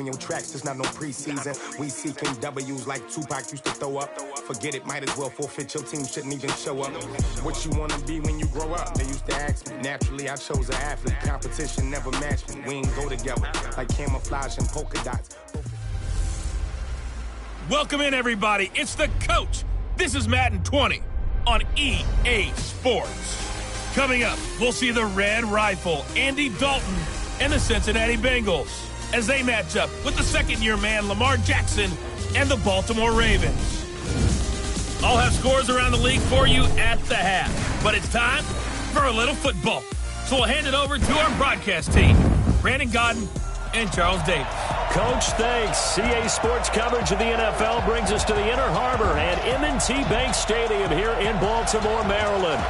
in your tracks, there's not no preseason. We seeking W's like Tupac used to throw up. Forget it, might as well forfeit, your team shouldn't even show up. What you wanna be when you grow up? They used to ask me. Naturally, I chose an athlete. Competition never matched me. We ain't go together like camouflage and polka dots. Welcome in, everybody. It's the Coach. This is Madden 20 on EA Sports. Coming up, we'll see the Red Rifle, Andy Dalton, and the Cincinnati Bengals as they match up with the second-year man Lamar Jackson and the Baltimore Ravens. I'll have scores around the league for you at the half, but it's time for a little football. So we'll hand it over to our broadcast team, Brandon Godden and Charles Davis. Coach, thanks. CA Sports coverage of the NFL brings us to the Inner Harbor and M&T Bank Stadium here in Baltimore, Maryland.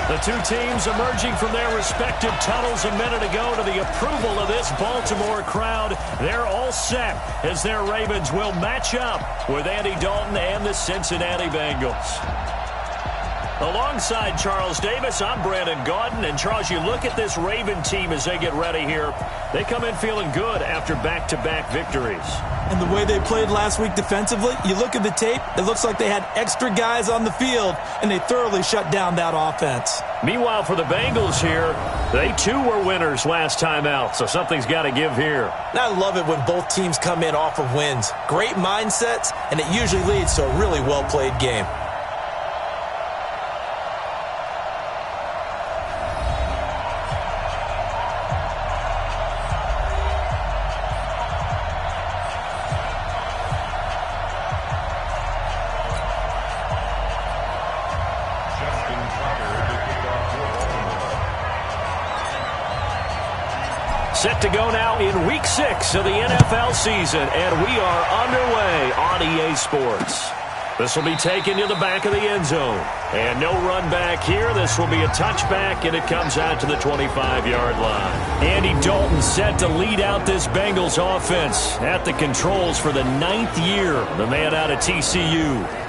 The two teams emerging from their respective tunnels a minute ago to the approval of this Baltimore crowd. They're all set as their Ravens will match up with Andy Dalton and the Cincinnati Bengals. Alongside Charles Davis, I'm Brandon Gaudin. And Charles, you look at this Raven team as they get ready here. They come in feeling good after back-to-back victories. And the way they played last week defensively, you look at the tape, it looks like they had extra guys on the field, and they thoroughly shut down that offense. Meanwhile, for the Bengals here, they too were winners last time out, so something's got to give here. And I love it when both teams come in off of wins. Great mindsets, and it usually leads to a really well-played game. Set to go now in Week 6 of the NFL season, and we are underway on EA Sports. This will be taken to the back of the end zone. And no run back here. This will be a touchback, and it comes out to the 25-yard line. Andy Dalton set to lead out this Bengals offense at the controls for the 9th year. The man out of TCU.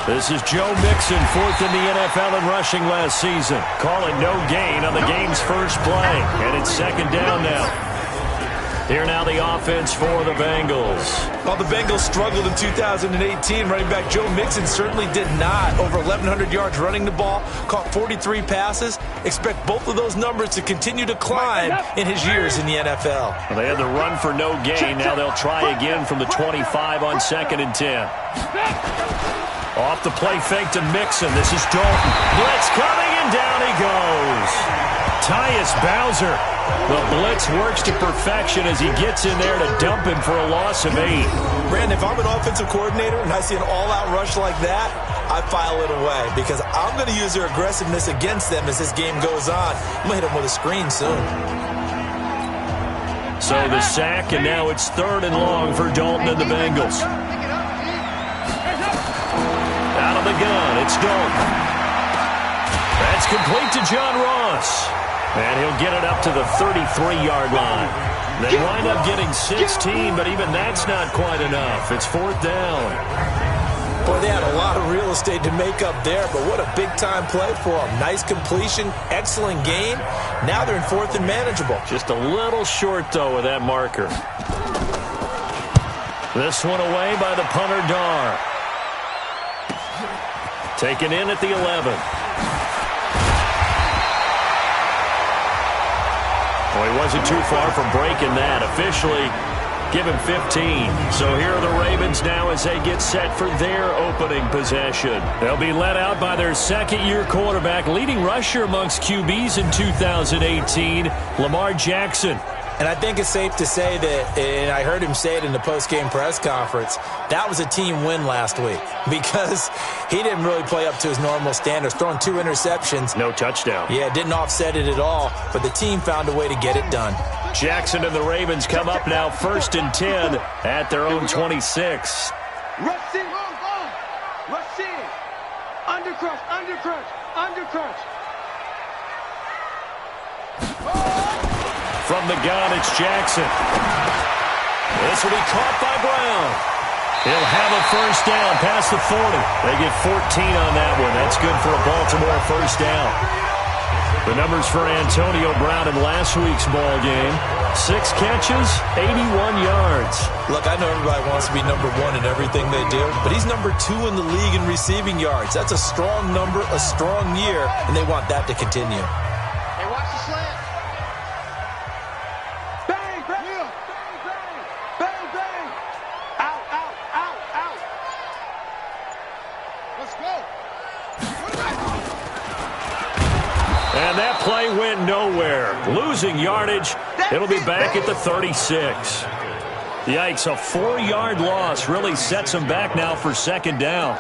This is Joe Mixon, fourth in the NFL in rushing last season. Calling no gain on the game's first play. And it's second down now. Here now the offense for the Bengals. While the Bengals struggled in 2018, running back Joe Mixon certainly did not. Over 1,100 yards running the ball, caught 43 passes. Expect both of those numbers to continue to climb in his years in the NFL. Well, they had the run for no gain. Now they'll try again from the 25 on 2nd and 10. Off the play fake to Mixon. This is Dalton. Blitz coming, and down he goes. Tyus Bowser. The blitz works to perfection as he gets in there to dump him for a loss of 8. Brandon, if I'm an offensive coordinator and I see an all-out rush like that, I file it away because I'm going to use their aggressiveness against them as this game goes on. I'm going to hit them with a screen soon. So the sack, and now it's 3rd and long for Dalton and the Bengals. Out of the gun, it's Dalton. That's complete to John Ross. And he'll get it up to the 33-yard line. They wind up getting 16, but even that's not quite enough. It's 4th down. Boy, they had a lot of real estate to make up there, but what a big-time play for them. Nice completion, excellent game. Now they're in 4th and manageable. Just a little short, though, with that marker. This one away by the punter, Dar. Taken in at the 11. Well, he wasn't too far from breaking that. Officially, give him 15. So here are the Ravens now as they get set for their opening possession. They'll be led out by their second-year quarterback, leading rusher amongst QBs in 2018, Lamar Jackson. And I think it's safe to say that, and I heard him say it in the post-game press conference, that was a team win last week because he didn't really play up to his normal standards, throwing 2 interceptions. No touchdown. Yeah, didn't offset it at all, but the team found a way to get it done. Jackson and the Ravens come up now 1st and 10 at their own 26. Rush in. Rush in. Undercrush, undercrush, undercrush. From the gun, it's Jackson. This will be caught by Brown. He'll have a first down past the 40. They get 14 on that one. That's good for a Baltimore first down. The numbers for Antonio Brown in last week's ball game: 6 catches, 81 yards. Look, I know everybody wants to be number 1 in everything they do, but he's number 2 in the league in receiving yards. That's a strong number, a strong year, and they want that to continue. Hey, watch the slant. Bang, bang, bang, bang, bang, bang. Out, out, out, out. Let's go. And that play went nowhere. Losing yardage. It'll be back at the 36. Yikes, a 4-yard loss really sets them back now for second down.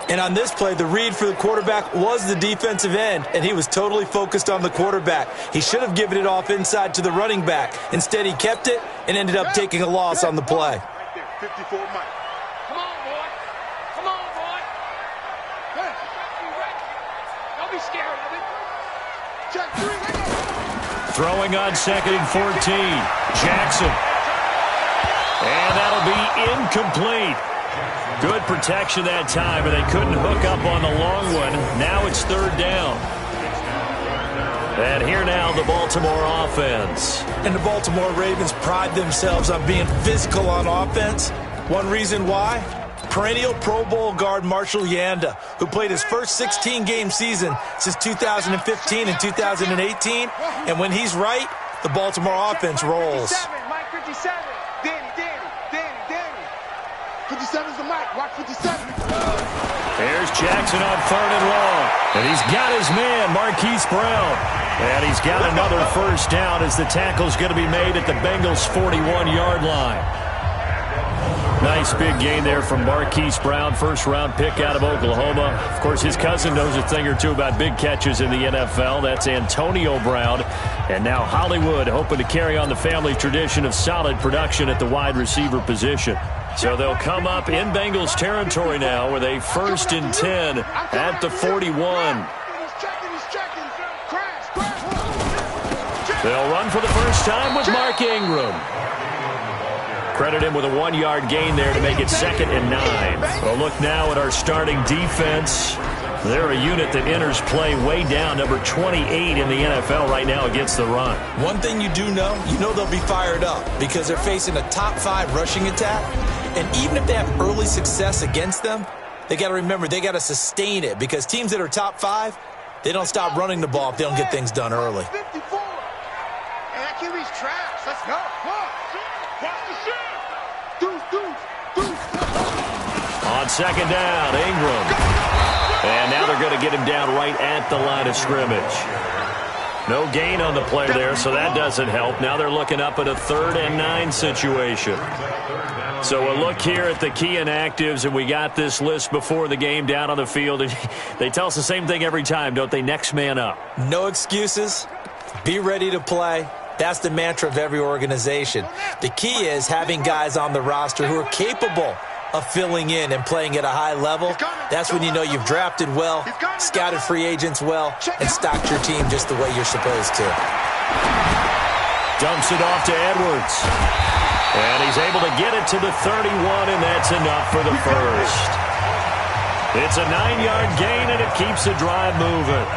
And on this play, the read for the quarterback was the defensive end, and he was totally focused on the quarterback. He should have given it off inside to the running back. Instead, he kept it and ended up taking a loss on the play. 54 Mike. Come on, boy. Come on, boy. Hey. Don't be scared of it. Check 3. Throwing on 2nd and 14. Jackson. And that'll be incomplete. Good protection that time, but they couldn't hook up on the long one. Now it's 3rd down. And here now the Baltimore offense. And the Baltimore Ravens pride themselves on being physical on offense. One reason why? Perennial Pro Bowl guard Marshall Yanda, who played his first 16-game season since 2015 and 2018. And when he's right, the Baltimore offense rolls. 57, Mike 57. Danny. 57's the Mike. Watch 57. There's Jackson on 3rd and long. And he's got his man, Marquise Brown. And he's got another first down as the tackle's going to be made at the Bengals' 41-yard line. Nice big gain there from Marquise Brown, first-round pick out of Oklahoma. Of course, his cousin knows a thing or two about big catches in the NFL. That's Antonio Brown. And now Hollywood hoping to carry on the family tradition of solid production at the wide receiver position. So they'll come up in Bengals territory now with a 1st and 10 at the 41. They'll run for the first time with Mark Ingram. Credit him with a 1-yard gain there to make it 2nd and 9. Well, look now at our starting defense. They're a unit that enters play way down, number 28 in the NFL right now against the run. One thing you know they'll be fired up because they're facing a top 5 rushing attack. And even if they have early success against them, they got to remember they got to sustain it because teams that are top 5, they don't stop running the ball if they don't get things done early. 54. And that QB's trash. Let's go. Watch the shit. On 2nd down, Ingram. And now they're going to get him down right at the line of scrimmage. No gain on the play there, so that doesn't help. Now they're looking up at a 3rd and 9 situation. So we'll look here at the key inactives, and we got this list before the game down on the field. And they tell us the same thing every time, don't they? Next man up. No excuses. Be ready to play. That's the mantra of every organization. The key is having guys on the roster who are capable of filling in and playing at a high level. That's when you know you've drafted well, scouted free agents well, and stocked your team just the way you're supposed to. Dumps it off to Edwards. And he's able to get it to the 31, and that's enough for the first. It's a 9-yard gain, and it keeps the drive moving.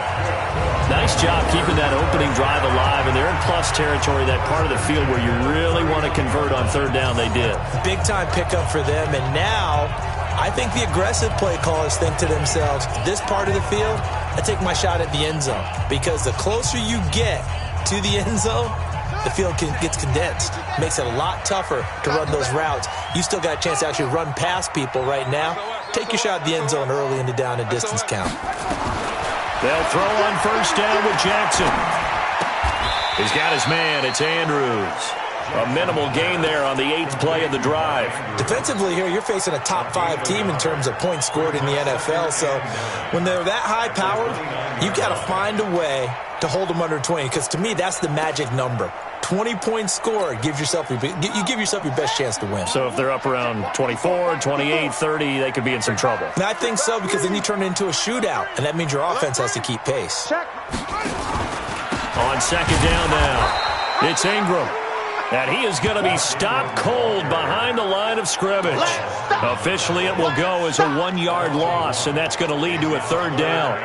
Nice job keeping that opening drive alive, and they're in plus territory, that part of the field where you really want to convert on 3rd down. They did. Big-time pickup for them, and now I think the aggressive play callers think to themselves, this part of the field, I take my shot at the end zone, because the closer you get to the end zone, the field gets condensed. Makes it a lot tougher to run those routes. You still got a chance to actually run past people right now. Take your shot at the end zone early in the down and distance count. They'll throw on 1st down with Jackson. He's got his man. It's Andrews. A minimal gain there on the 8th play of the drive. Defensively here, you're facing a top 5 team in terms of points scored in the NFL. So when they're that high-powered, you've got to find a way to hold them under 20, because to me, that's the magic number. 20-point score, you give yourself your best chance to win. So if they're up around 24, 28, 30, they could be in some trouble. And I think so, because then you turn it into a shootout, and that means your offense has to keep pace. On second down now, it's Ingram. And he is going to be stopped cold behind the line of scrimmage. Officially, it will go as a 1-yard loss, and that's going to lead to a third down.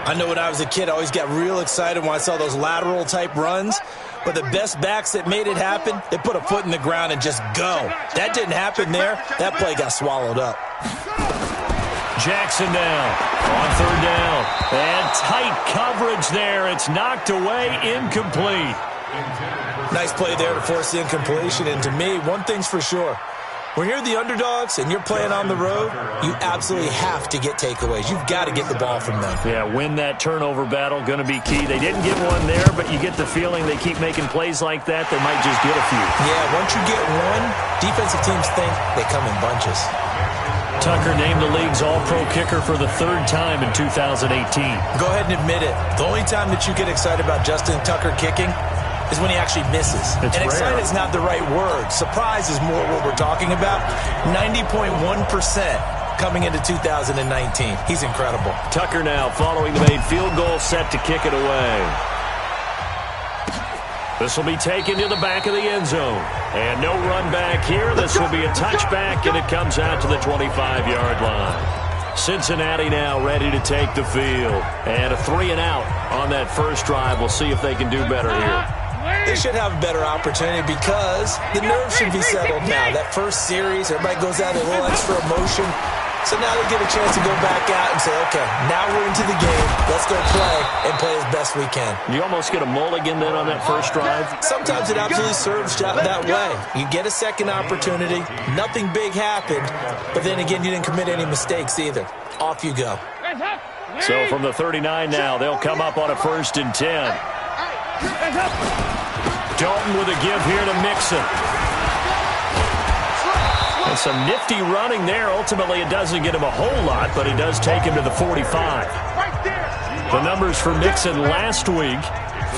I know when I was a kid, I always got real excited when I saw those lateral-type runs. But the best backs that made it happen, they put a foot in the ground and just go. That didn't happen there. That play got swallowed up. Jackson now on third down. And tight coverage there. It's knocked away, incomplete. Nice play there to force the incompletion. And to me, one thing's for sure. When you're the underdogs and you're playing on the road, you absolutely have to get takeaways. You've got to get the ball from them. Yeah, win that turnover battle, going to be key. They didn't get one there, but you get the feeling they keep making plays like that, they might just get a few. Yeah, once you get one, defensive teams think they come in bunches. Tucker named the league's all-pro kicker for the third time in 2018. Go ahead and admit it. The only time that you get excited about Justin Tucker kicking is when he actually misses. It's and rare. excited is not the right word. Surprise is more what we're talking about. 90.1% coming into 2019. He's incredible. Tucker now following the made field goal, set to kick it away. This will be taken to the back of the end zone. And no run back here. This will be a touchback, and it comes out to the 25-yard line. Cincinnati now ready to take the field. And a 3-and-out on that first drive. We'll see if they can do better here. They should have a better opportunity because the nerves should be settled now. That first series, everybody goes out with a little extra emotion. So now they get a chance to go back out and say, okay, now we're into the game. Let's go play and play as best we can. You almost get a mulligan then on that first drive? Sometimes it absolutely serves that way. You get a second opportunity. Nothing big happened. But then again, you didn't commit any mistakes either. Off you go. So from the 39 now, they'll come up on a 1st and 10. Dalton with a give here to Mixon. And some nifty running there. Ultimately, it doesn't get him a whole lot, but it does take him to the 45. The numbers for Mixon last week,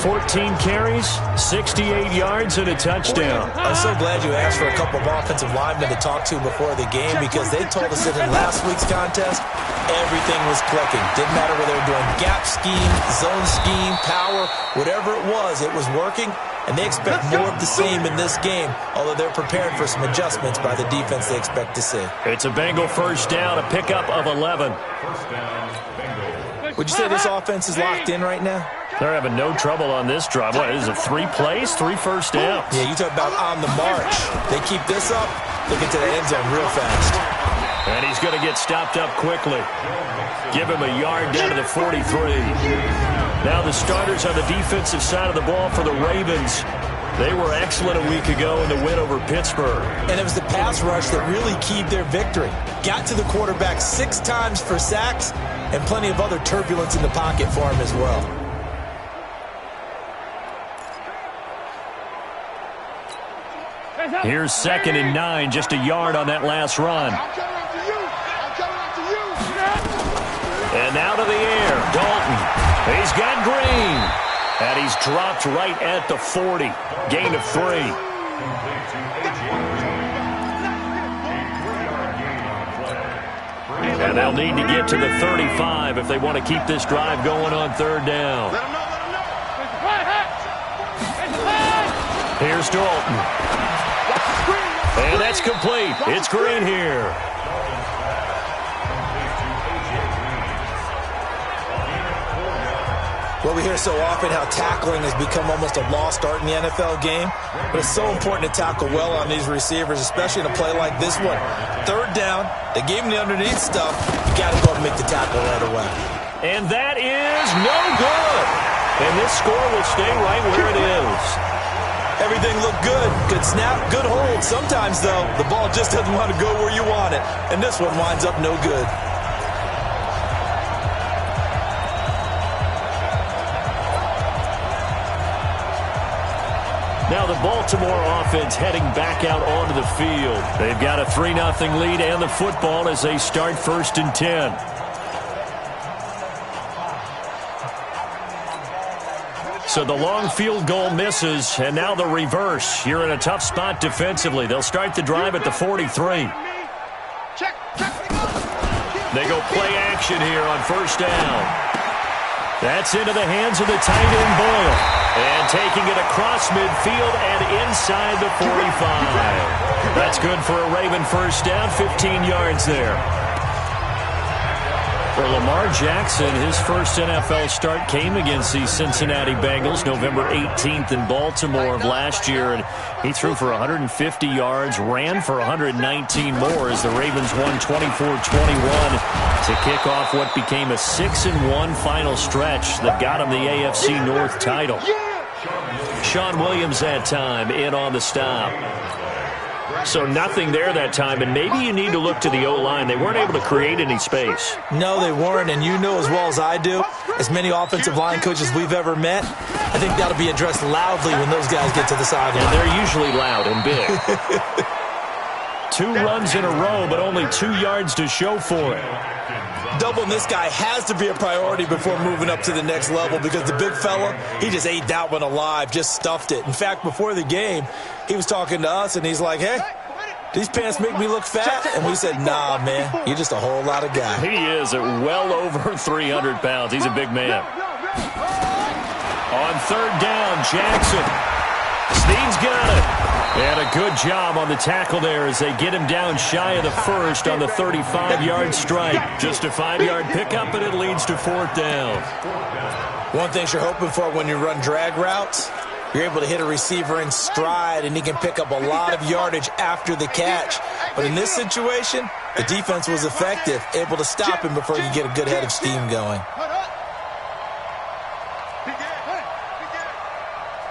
14 carries, 68 yards, and a touchdown. I'm so glad you asked for a couple of offensive linemen to talk to before the game because they told us that in last week's contest, everything was clicking. Didn't matter whether they were doing gap scheme, zone scheme, power, whatever it was working. And they expect more of the same in this game, although they're prepared for some adjustments by the defense they expect to see. It's a Bengal first down, a pickup of 11. Would you say this offense is locked in right now? They're having no trouble on this drive. What, is it 3 plays, 3 first downs? Yeah, you talk about on the march. They keep this up, they get to the end zone real fast. And he's going to get stopped up quickly. Give him a yard down to the 43. Now the starters on the defensive side of the ball for the Ravens. They were excellent a week ago in the win over Pittsburgh. And it was the pass rush that really keyed their victory. Got to the quarterback 6 times for sacks and plenty of other turbulence in the pocket for him as well. Here's 2nd and 9, just a yard on that last run. And now to the air, Dalton. He's got Green. And he's dropped right at the 40. Gain of 3. And they'll need to get to the 35 if they want to keep this drive going on 3rd down. Here's Dalton. And that's complete. It's Green here. Well, we hear so often how tackling has become almost a lost art in the NFL game. But it's so important to tackle well on these receivers, especially in a play like this one. 3rd down, they gave him the underneath stuff. You got to go and make the tackle right away. And that is no good. And this score will stay right where it is. Everything looked good. Good snap, good hold. Sometimes, though, the ball just doesn't want to go where you want it. And this one winds up no good. Now the Baltimore offense heading back out onto the field. They've got a 3-0 lead and the football as they start 1st and 10. So the long field goal misses, and now the reverse. You're in a tough spot defensively. They'll start the drive at the 43. They go play action here on first down. That's into the hands of the tight end, Boyle. And taking it across midfield and inside the 45. That's good for a Raven first down, 15 yards there. For Lamar Jackson, his first NFL start came against the Cincinnati Bengals November 18th in Baltimore of last year, and he threw for 150 yards, ran for 119 more as the Ravens won 24-21 to kick off what became a 6-1 final stretch that got him the AFC North title. Sean Williams that time in on the stop. So nothing there that time, and maybe you need to look to the O-line. They weren't able to create any space. No, they weren't, and you know as well as I do, as many offensive line coaches we've ever met, I think that'll be addressed loudly when those guys get to the sideline. And they're usually loud and big. 2 runs in a row, but only 2 yards to show for it. Doubling this guy has to be a priority before moving up to the next level because the big fella, he just ate that one alive, just stuffed it. In fact, before the game, he was talking to us, and he's like, hey, these pants make me look fat? And we said, nah, man, you're just a whole lot of guy. He is at well over 300 pounds. He's a big man. On third down, Jackson. Snead's got it. And a good job on the tackle there as they get him down shy of the first on the 35-yard strike. Just a 5-yard pickup, and it leads to fourth down. One thing you're hoping for when you run drag routes, you're able to hit a receiver in stride, and he can pick up a lot of yardage after the catch. But in this situation, the defense was effective, able to stop him before you get a good head of steam going.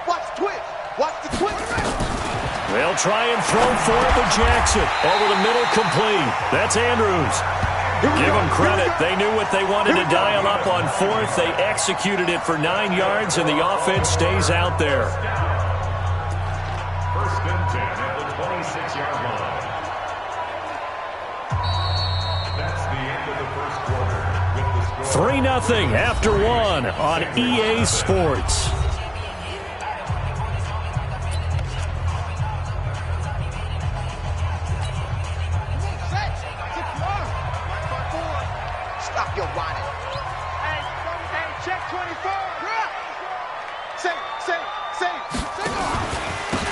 Watch the twitch. They'll try and throw for it with Jackson. Over the middle, complete. That's Andrews. Give them credit. They knew what they wanted to dial up on fourth. They executed it for 9 yards, and the offense stays out there. First and 10 at the 26-yard line. That's the end of the first quarter. 3-0 after 1 on EA Sports.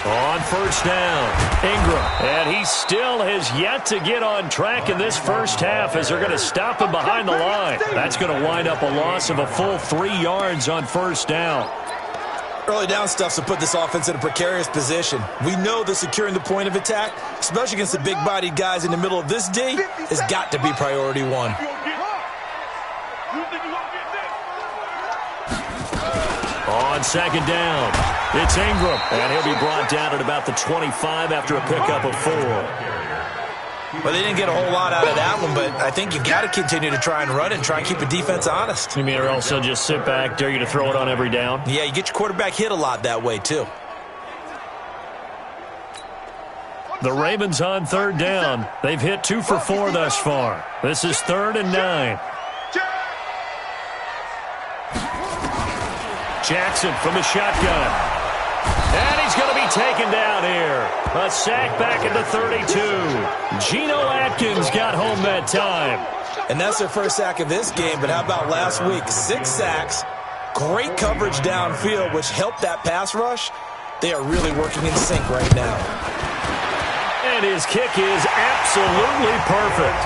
On first down, Ingram. And he still has yet to get on track in this first half as they're going to stop him behind the line. That's going to wind up a loss of a full 3 yards on first down. Early down stuff's to put this offense in a precarious position. We know that securing the point of attack, especially against the big-bodied guys in the middle of this D, has got to be priority one. On second down, it's Ingram, and he'll be brought down at about the 25 after a pickup of 4. Well, they didn't get a whole lot out of that one, but I think you've got to continue to try and run it and try and keep the defense honest. You mean or also just sit back, dare you to throw it on every down? Yeah, you get your quarterback hit a lot that way, too. The Ravens on third down. They've hit 2 for 4 thus far. This is 3rd and 9. Jackson from the shotgun. And he's going to be taken down here. A sack back at the 32. Geno Atkins got home that time. And that's their first sack of this game, but how about last week? 6 sacks, great coverage downfield, which helped that pass rush. They are really working in sync right now. And his kick is absolutely perfect.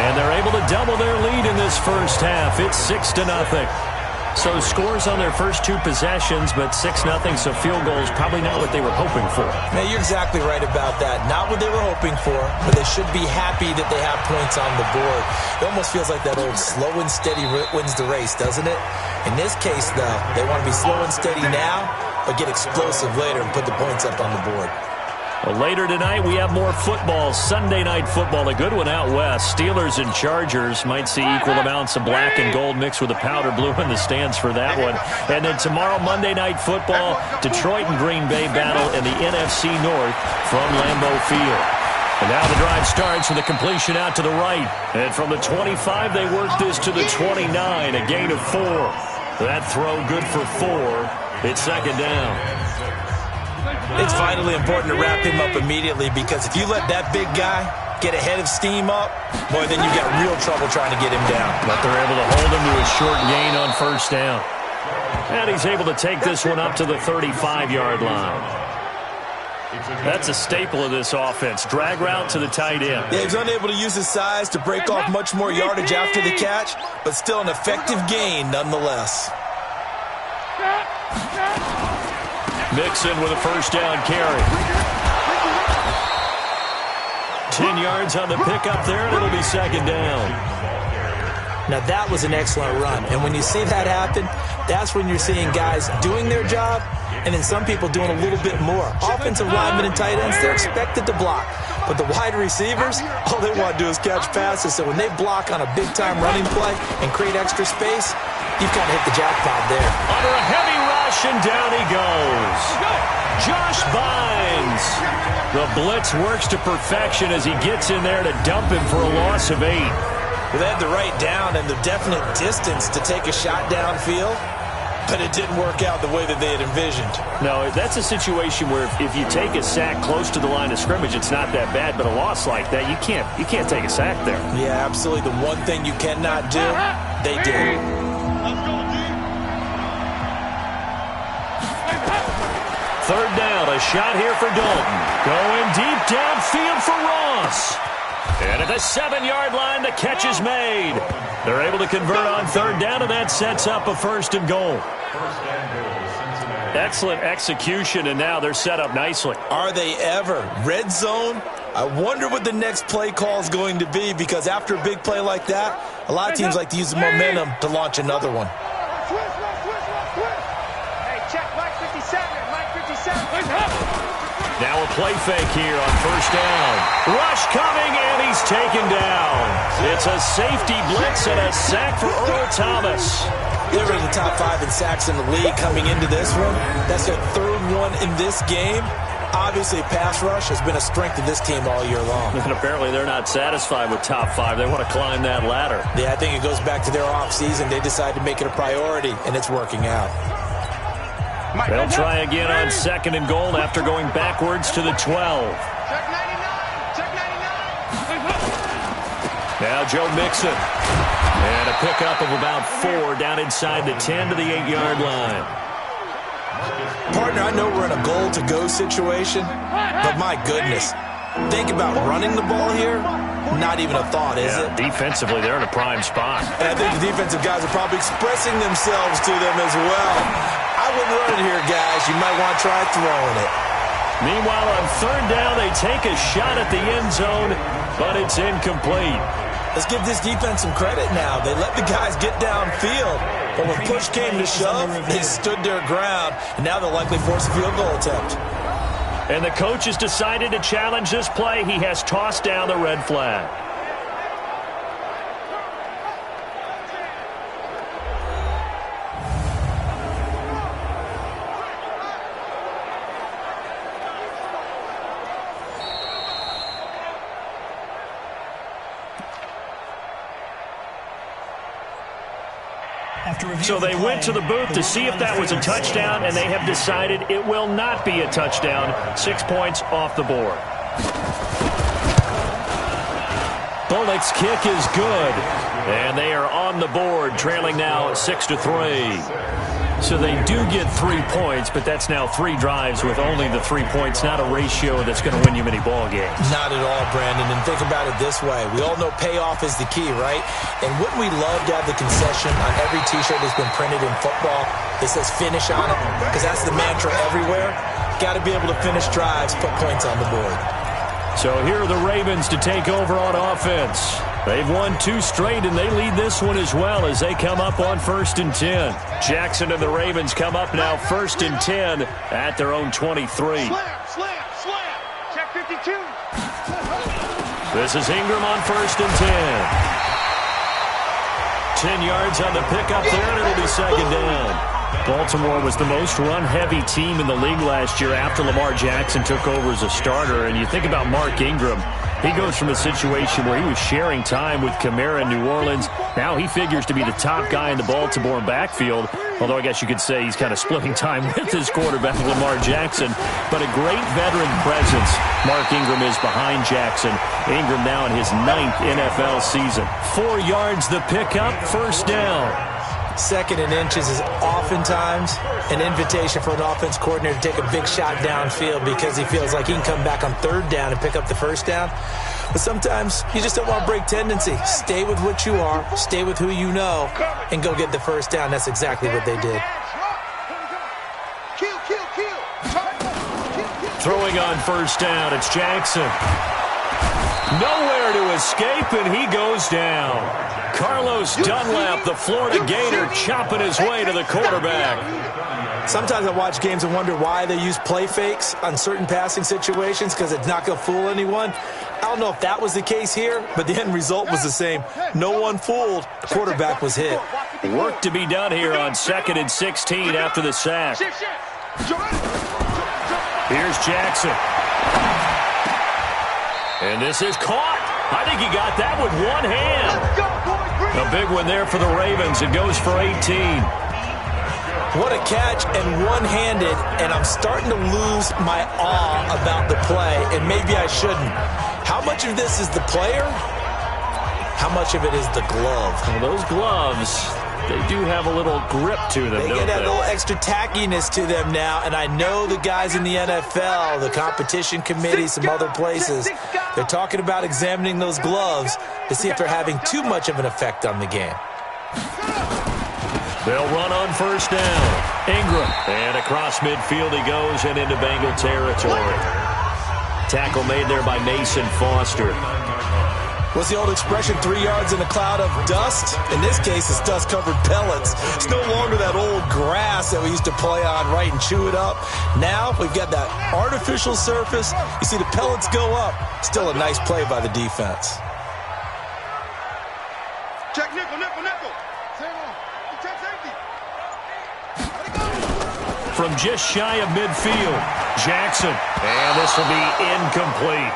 And they're able to double their lead in this first half. It's 6-0. So scores on their first 2 possessions, but 6-0, so field goals probably not what they were hoping for. Now, you're exactly right about that. Not what they were hoping for, but they should be happy that they have points on the board. It almost feels like that old slow and steady wins the race, doesn't it? In this case, though, they want to be slow and steady now, but get explosive later and put the points up on the board. Well, later tonight, we have more football. Sunday night football, a good one out west. Steelers and Chargers might see equal amounts of black and gold mixed with a powder blue in the stands for that one. And then tomorrow, Monday night football, Detroit and Green Bay battle in the NFC North from Lambeau Field. And now the drive starts with a completion out to the right. And from the 25, they work this to the 29, a gain of 4. That throw good for 4. It's second down. It's vitally important to wrap him up immediately, because if you let that big guy get ahead of steam up, boy, then you've got real trouble trying to get him down. But they're able to hold him to a short gain on first down. And he's able to take this one up to the 35-yard line. That's a staple of this offense. Drag route to the tight end. Yeah, he's unable to use his size to break off much more yardage after the catch, but still an effective gain nonetheless. Mixon with a first down carry. 10 yards on the pickup there, and it'll be second down. Now, that was an excellent run. And when you see that happen, that's when you're seeing guys doing their job, and then some people doing a little bit more. Offensive linemen and tight ends, they're expected to block. But the wide receivers, all they want to do is catch passes. So when they block on a big-time running play and create extra space, you've kind of hit the jackpot there. Under a heavy rush, and down he goes. Josh Bynes. The blitz works to perfection as he gets in there to dump him for a loss of 8. Well, they had the right down and the definite distance to take a shot downfield, but it didn't work out the way that they had envisioned. No, that's a situation where if you take a sack close to the line of scrimmage, it's not that bad, but a loss like that, you can't take a sack there. Yeah, absolutely. The one thing you cannot do, they did. Third down, a shot here for Dalton. Going deep downfield for Ross. And at the 7-yard line, the catch is made. They're able to convert on third down, and that sets up a first and goal. Excellent execution, and now they're set up nicely. Are they ever? Red zone? I wonder what the next play call is going to be, because after a big play like that, a lot of teams like to use the momentum to launch another one. Hey, check Mike 57. Mike 57. Now a play fake here on first down. Rush coming, and he's taken down. It's a safety blitz and a sack for Earl Thomas. They were in the top 5 in sacks in the league coming into this one. That's their third one in this game. Obviously, pass rush has been a strength of this team all year long. And apparently they're not satisfied with top 5. They want to climb that ladder. Yeah, I think it goes back to their offseason. They decided to make it a priority, and it's working out. They'll try again on second and goal after going backwards to the 12. Check 99. Check 99. Now Joe Mixon. And a pickup of about 4 down inside the 10 to the 8-yard line. Partner, I know we're in a goal-to-go situation, but my goodness, think about running the ball here. Not even a thought, is it? Defensively, they're in a prime spot. And I think the defensive guys are probably expressing themselves to them as well. I wouldn't run it here, guys. You might want to try throwing it. Meanwhile, on third down, they take a shot at the end zone, but it's incomplete. Let's give this defense some credit now. They let the guys get downfield, but when push came to shove, they stood their ground, and now they'll likely force a field goal attempt. And the coach has decided to challenge this play. He has tossed down the red flag. So they went to the booth to see if that was a touchdown, and they have decided it will not be a touchdown. 6 points off the board. Bullock's kick is good, and they are on the board, trailing now 6-3. So they do get 3 points, but that's now 3 drives with only the 3 points, not a ratio that's going to win you many ball games. Not at all, Brandon, and think about it this way. We all know payoff is the key, right? And wouldn't we love to have the concession on every T-shirt that's been printed in football that says finish on it? Because that's the mantra everywhere. Got to be able to finish drives, put points on the board. So here are the Ravens to take over on offense. They've won 2 straight, and they lead this one as well as they come up on 1st and 10. Jackson and the Ravens come up now 1st and 10 at their own 23. Slam. Check 52. This is Ingram on 1st and 10. 10 yards on the pickup there, and it'll be second down. Baltimore was the most run-heavy team in the league last year after Lamar Jackson took over as a starter. And you think about Mark Ingram, He goes from a situation where he was sharing time with Kamara in New Orleans. Now he figures to be the top guy in the Baltimore backfield, although I guess you could say he's kind of splitting time with his quarterback, Lamar Jackson. But a great veteran presence. Mark Ingram is behind Jackson. Ingram now in his 9th NFL season. 4 yards the pickup, first down. 2nd and inches is oftentimes an invitation for an offense coordinator to take a big shot downfield because he feels like he can come back on 3rd down and pick up the first down. But sometimes you just don't want to break tendency. Stay with what you are, stay with who you know, and go get the first down. That's exactly what they did. Throwing on first down, it's Jackson. Nowhere to escape, and he goes down. Carlos Dunlap, the Florida Gator, chopping his way to the quarterback. Sometimes I watch games and wonder why they use play fakes on certain passing situations because it's not going to fool anyone. I don't know if that was the case here, but the end result was the same. No one fooled. The quarterback was hit. Work to be done here on 2nd and 16 after the sack. Here's Jackson. And this is caught. I think he got that with one hand. A big one there for the Ravens. It goes for 18. What a catch and one-handed, and I'm starting to lose my awe about the play, and maybe I shouldn't. How much of this is the player? How much of it is the glove? Well, those gloves, they do have a little grip to them, They don't get that they? little extra tackiness to them now, and I know the guys in the NFL, the competition committee, some other places, they're talking about examining those gloves to see if they're having too much of an effect on the game. They'll run on first down. Ingram. And across midfield he goes and into Bengal territory. Tackle made there by Mason Foster. What's the old expression, 3 yards in a cloud of dust? In this case, it's dust-covered pellets. It's no longer that old grass that we used to play on, right, and chew it up. Now we've got that artificial surface. You see the pellets go up. Still a nice play by the defense. Check nickel, nickel, nickel. Check safety. From just shy of midfield, Jackson. And this will be incomplete.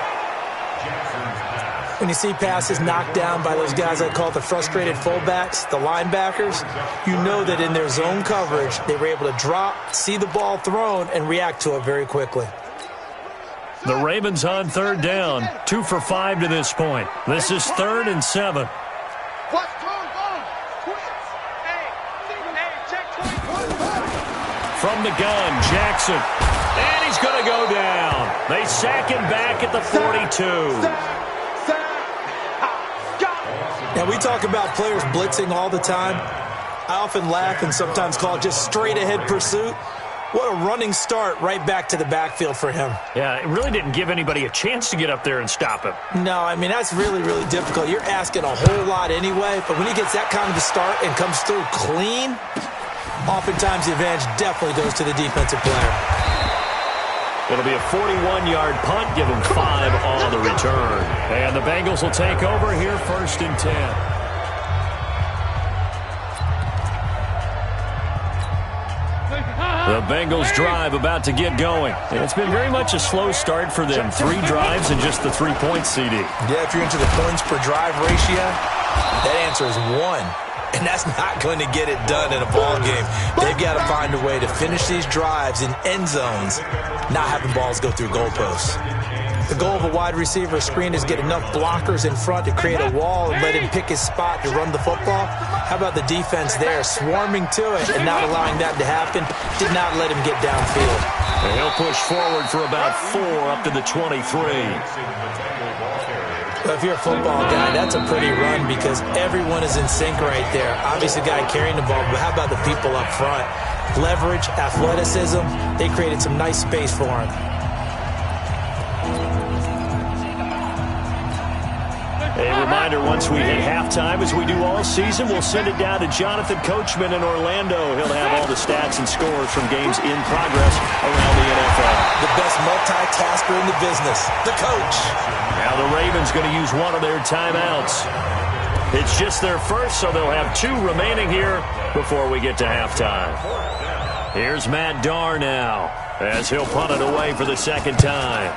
When you see passes knocked down by those guys I call the frustrated fullbacks, the linebackers, you know that in their zone coverage, they were able to drop, see the ball thrown, and react to it very quickly. The Ravens on 3rd down. 2 for 5 to this point. This is 3rd and 7. What's going on? Hey, check 20. From the gun, Jackson. And he's going to go down. They sack him back at the 42. Now, we talk about players blitzing all the time. I often laugh and sometimes call it just straight-ahead pursuit. What a running start right back to the backfield for him. Yeah, it really didn't give anybody a chance to get up there and stop him. No, I mean, that's really, really difficult. You're asking a whole lot anyway, but when he gets that kind of a start and comes through clean, oftentimes the advantage definitely goes to the defensive player. It'll be a 41-yard punt, give him 5 on the return. And the Bengals will take over here 1st and 10. The Bengals drive about to get going. And it's been very much a slow start for them. 3 drives and just the 3 points, CD. Yeah, if you're into the points per drive ratio, that answer is 1. And that's not going to get it done in a ball game. They've got to find a way to finish these drives in end zones, not having balls go through goalposts. The goal of a wide receiver screen is get enough blockers in front to create a wall and let him pick his spot to run the football. How about the defense there, swarming to it and not allowing that to happen? Did not let him get downfield. And he'll push forward for about 4 up to the 23. Well, if you're a football guy, that's a pretty run because everyone is in sync right there. Obviously, the guy carrying the ball, but how about the people up front? Leverage, athleticism, they created some nice space for him. A reminder, once we hit halftime, as we do all season, we'll send it down to Jonathan Coachman in Orlando. He'll have all the stats and scores from games in progress around the NFL. The best multitasker in the business, the coach. Now the Ravens going to use one of their timeouts. It's just their first, so they'll have 2 remaining here before we get to halftime. Here's Matt Darr now, as he'll punt it away for the 2nd time.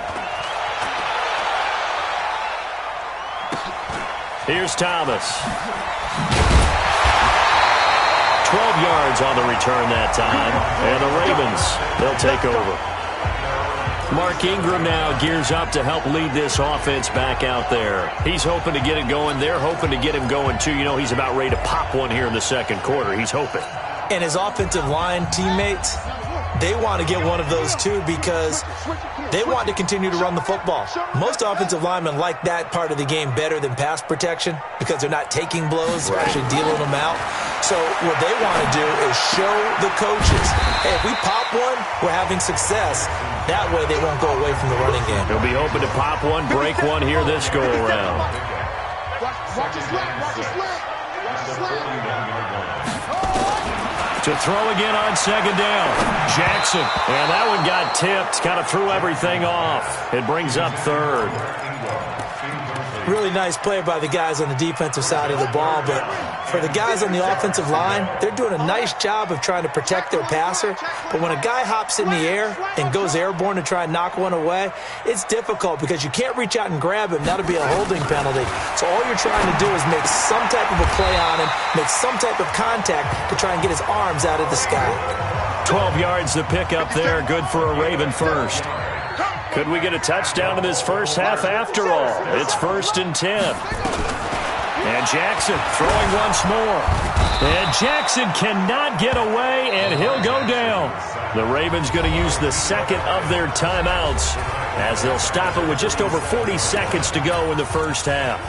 Here's Thomas. 12 yards on the return that time. And the Ravens, they'll take over. Mark Ingram now gears up to help lead this offense back out there. He's hoping to get it going. They're hoping to get him going, too. You know, he's about ready to pop one here in the second quarter. He's hoping. And his offensive line teammates, they want to get one of those, too, because they want to continue to run the football. Most offensive linemen like that part of the game better than pass protection because they're not taking blows. They're actually dealing them out. So what they want to do is show the coaches, hey, if we pop one, we're having success. That way they won't go away from the running game. He'll be hoping to pop one, break one here this go-around. Watch his left, watch his left, watch his left. To throw again on second down. Jackson. And that one got tipped. Kind of threw everything off. It brings up third. Really nice play by the guys on the defensive side of the ball, but for the guys on the offensive line, they're doing a nice job of trying to protect their passer. But when a guy hops in the air and goes airborne to try and knock one away, it's difficult because you can't reach out and grab him. That'll be a holding penalty. So all you're trying to do is make some type of a play on him, make some type of contact to try and get his arms out of the sky. 12 yards to pick up there. Good for a Raven first. Could we get a touchdown in this first half after all? It's 1st and 10. And Jackson throwing once more. And Jackson cannot get away, and he'll go down. The Ravens going to use the second of their timeouts as they'll stop it with just over 40 seconds to go in the first half.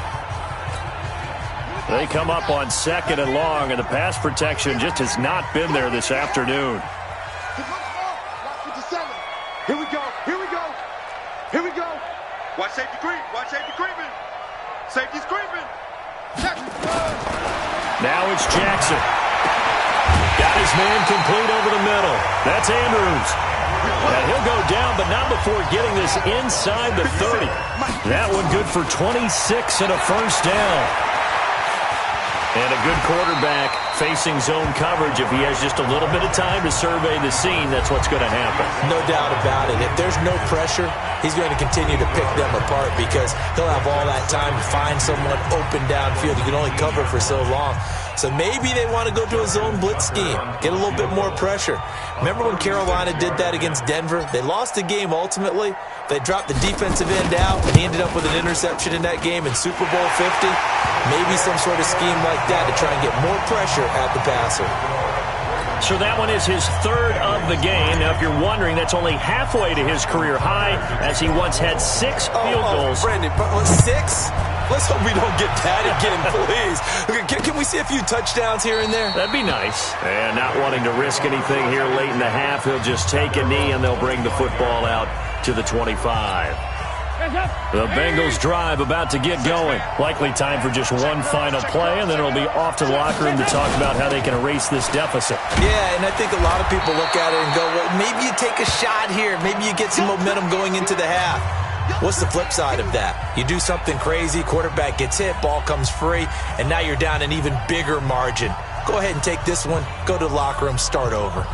They come up on 2nd and long, and the pass protection just has not been there this afternoon. Here we go, here we go, here we go. Watch safety creep, watch safety creeping. Safety's creeping. Now it's Jackson. Got his man complete over the middle. That's Andrews. And he'll go down, but not before getting this inside the 30. That one good for 26 and a first down. And a good quarterback facing zone coverage. If he has just a little bit of time to survey the scene, that's what's going to happen. No doubt about it. If there's no pressure, he's going to continue to pick them apart because he'll have all that time to find someone open downfield. He can only cover for so long. So maybe they want to go to a zone blitz scheme, get a little bit more pressure. Remember when Carolina did that against Denver? They lost the game ultimately. They dropped the defensive end out, and he ended up with an interception in that game in Super Bowl 50. Maybe some sort of scheme like that to try and get more pressure at the passer. So that one is his 3rd of the game. Now, if you're wondering, that's only halfway to his career high, as he once had 6 field goals. Brandon, 6? Let's hope we don't get that again, please. Can we see a few touchdowns here and there? That'd be nice. And not wanting to risk anything here late in the half, he'll just take a knee, and they'll bring the football out to the 25. The Bengals drive about to get going. Likely time for just one final play, and then it'll be off to the locker room to talk about how they can erase this deficit. Yeah, and I think a lot of people look at it and go, well, maybe you take a shot here. Maybe you get some momentum going into the half. What's the flip side of that? You do something crazy, quarterback gets hit, ball comes free, and now you're down an even bigger margin. Go ahead and take this one, go to the locker room, start over.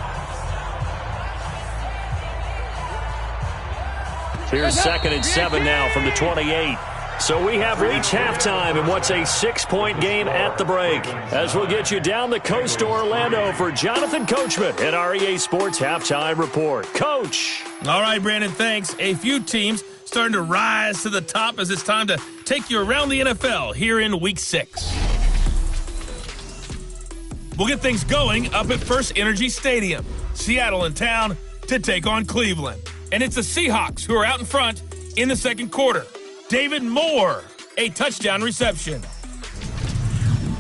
Here's 2nd and 7 now from the 28. So we have reached halftime in what's a 6-point game at the break. As we'll get you down the coast to Orlando for Jonathan Coachman at REA Sports Halftime Report. Coach. All right, Brandon, thanks. A few teams starting to rise to the top as it's time to take you around the NFL here in Week 6. We'll get things going up at First Energy Stadium. Seattle in town to take on Cleveland. And it's the Seahawks who are out in front in the second quarter. David Moore, a touchdown reception.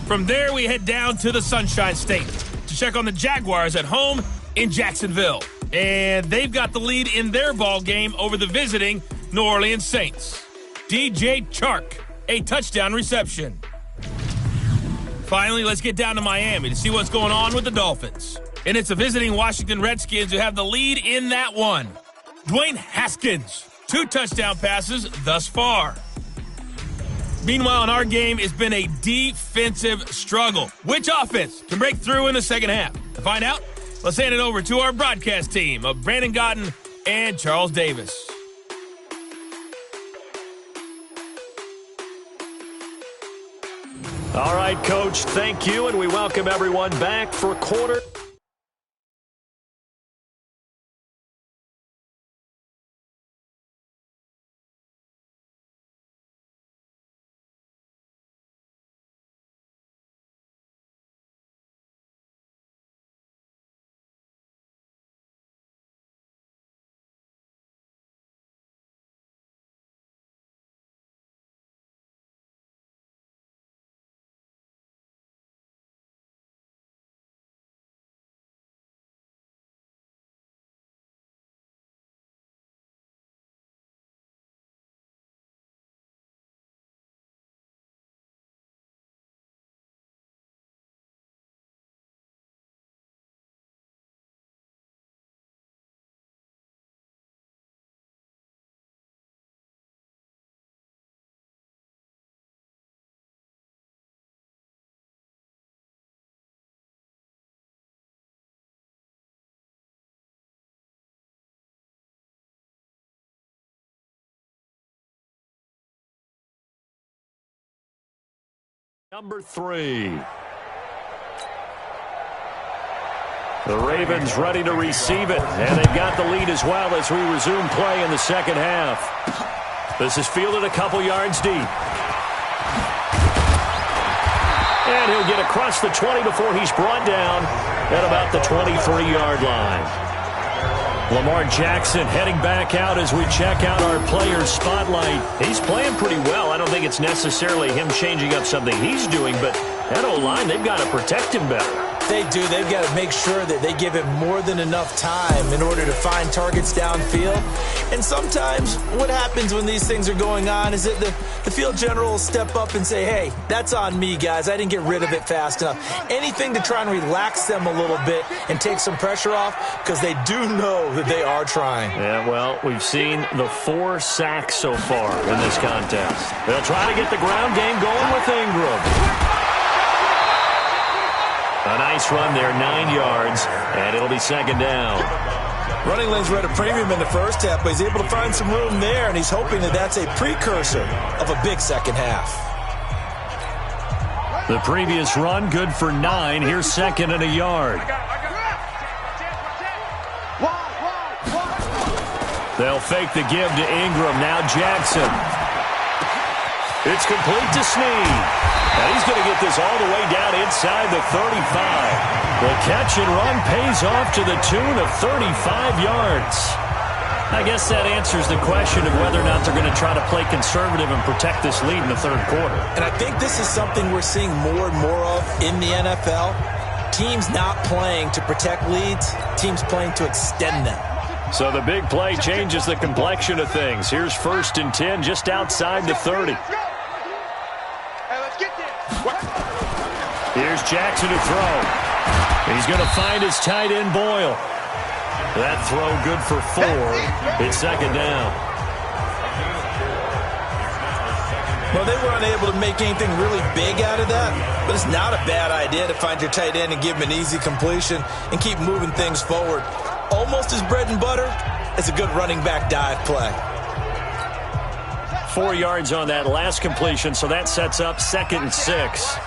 From there, we head down to the Sunshine State to check on the Jaguars at home in Jacksonville. And they've got the lead in their ball game over the visiting New Orleans Saints. DJ Chark, a touchdown reception. Finally, let's get down to Miami to see what's going on with the Dolphins. And it's the visiting Washington Redskins who have the lead in that one. Dwayne Haskins, 2 touchdown passes thus far. Meanwhile, in our game, it's been a defensive struggle. Which offense can break through in the second half? To find out, let's hand it over to our broadcast team of Brandon Gotten and Charles Davis. All right, Coach, thank you, and we welcome everyone back for quarter. Number 3. The Ravens ready to receive it, and they've got the lead as well as we resume play in the second half. This is fielded a couple yards deep. And he'll get across the 20 before he's brought down at about the 23-yard line. Lamar Jackson heading back out as we check out our players' spotlight. He's playing pretty well. I don't think it's necessarily him changing up something he's doing, but that O-line, they've got to protect him better. They do. They've got to make sure that they give him more than enough time in order to find targets downfield. And sometimes what happens when these things are going on is that the field general will step up and say, hey, that's on me, guys. I didn't get rid of it fast enough. Anything to try and relax them a little bit and take some pressure off, because they do know that they are trying. Yeah, well, we've seen the 4 sacks so far in this contest. They'll try to get the ground game going with Ingram. A nice run there, 9 yards, and it'll be second down. Running lanes were at a premium in the first half, but he's able to find some room there, and he's hoping that that's a precursor of a big second half. The previous run, good for 9. Here's second and a yard. They'll fake the give to Ingram. Now Jackson. It's complete to Snead. And he's going to get this all the way down inside the 35. The catch and run pays off to the tune of 35 yards. I guess that answers the question of whether or not they're going to try to play conservative and protect this lead in the third quarter. And I think this is something we're seeing more and more of in the NFL. Teams not playing to protect leads, teams playing to extend them. So the big play changes the complexion of things. Here's 1st and 10 just outside the 30. Here's Jackson to throw. He's going to find his tight end, Boyle. That throw good for 4. It's second down. Well, they were unable to make anything really big out of that, but it's not a bad idea to find your tight end and give him an easy completion and keep moving things forward. Almost as bread and butter as a good running back dive play. 4 yards on that last completion, so that sets up 2nd and 6.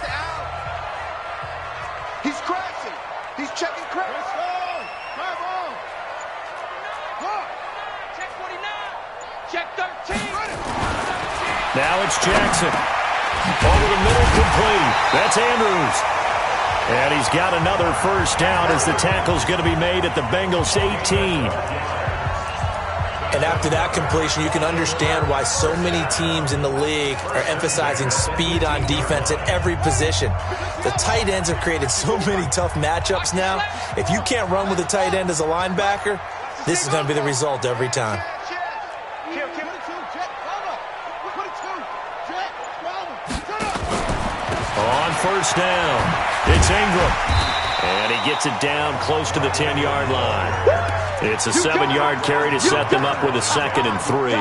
He's crashing. He's checking crash. Check 49. Check 13. Now it's Jackson. Over the middle, complete. That's Andrews. And he's got another first down as the tackle's going to be made at the Bengals 18. And after that completion, you can understand why so many teams in the league are emphasizing speed on defense at every position. The tight ends have created so many tough matchups now. If you can't run with a tight end as a linebacker, this is going to be the result every time. On first down, it's Ingram. And he gets it down close to the 10-yard line. It's a 7-yard carry to set them up with a 2nd and 3.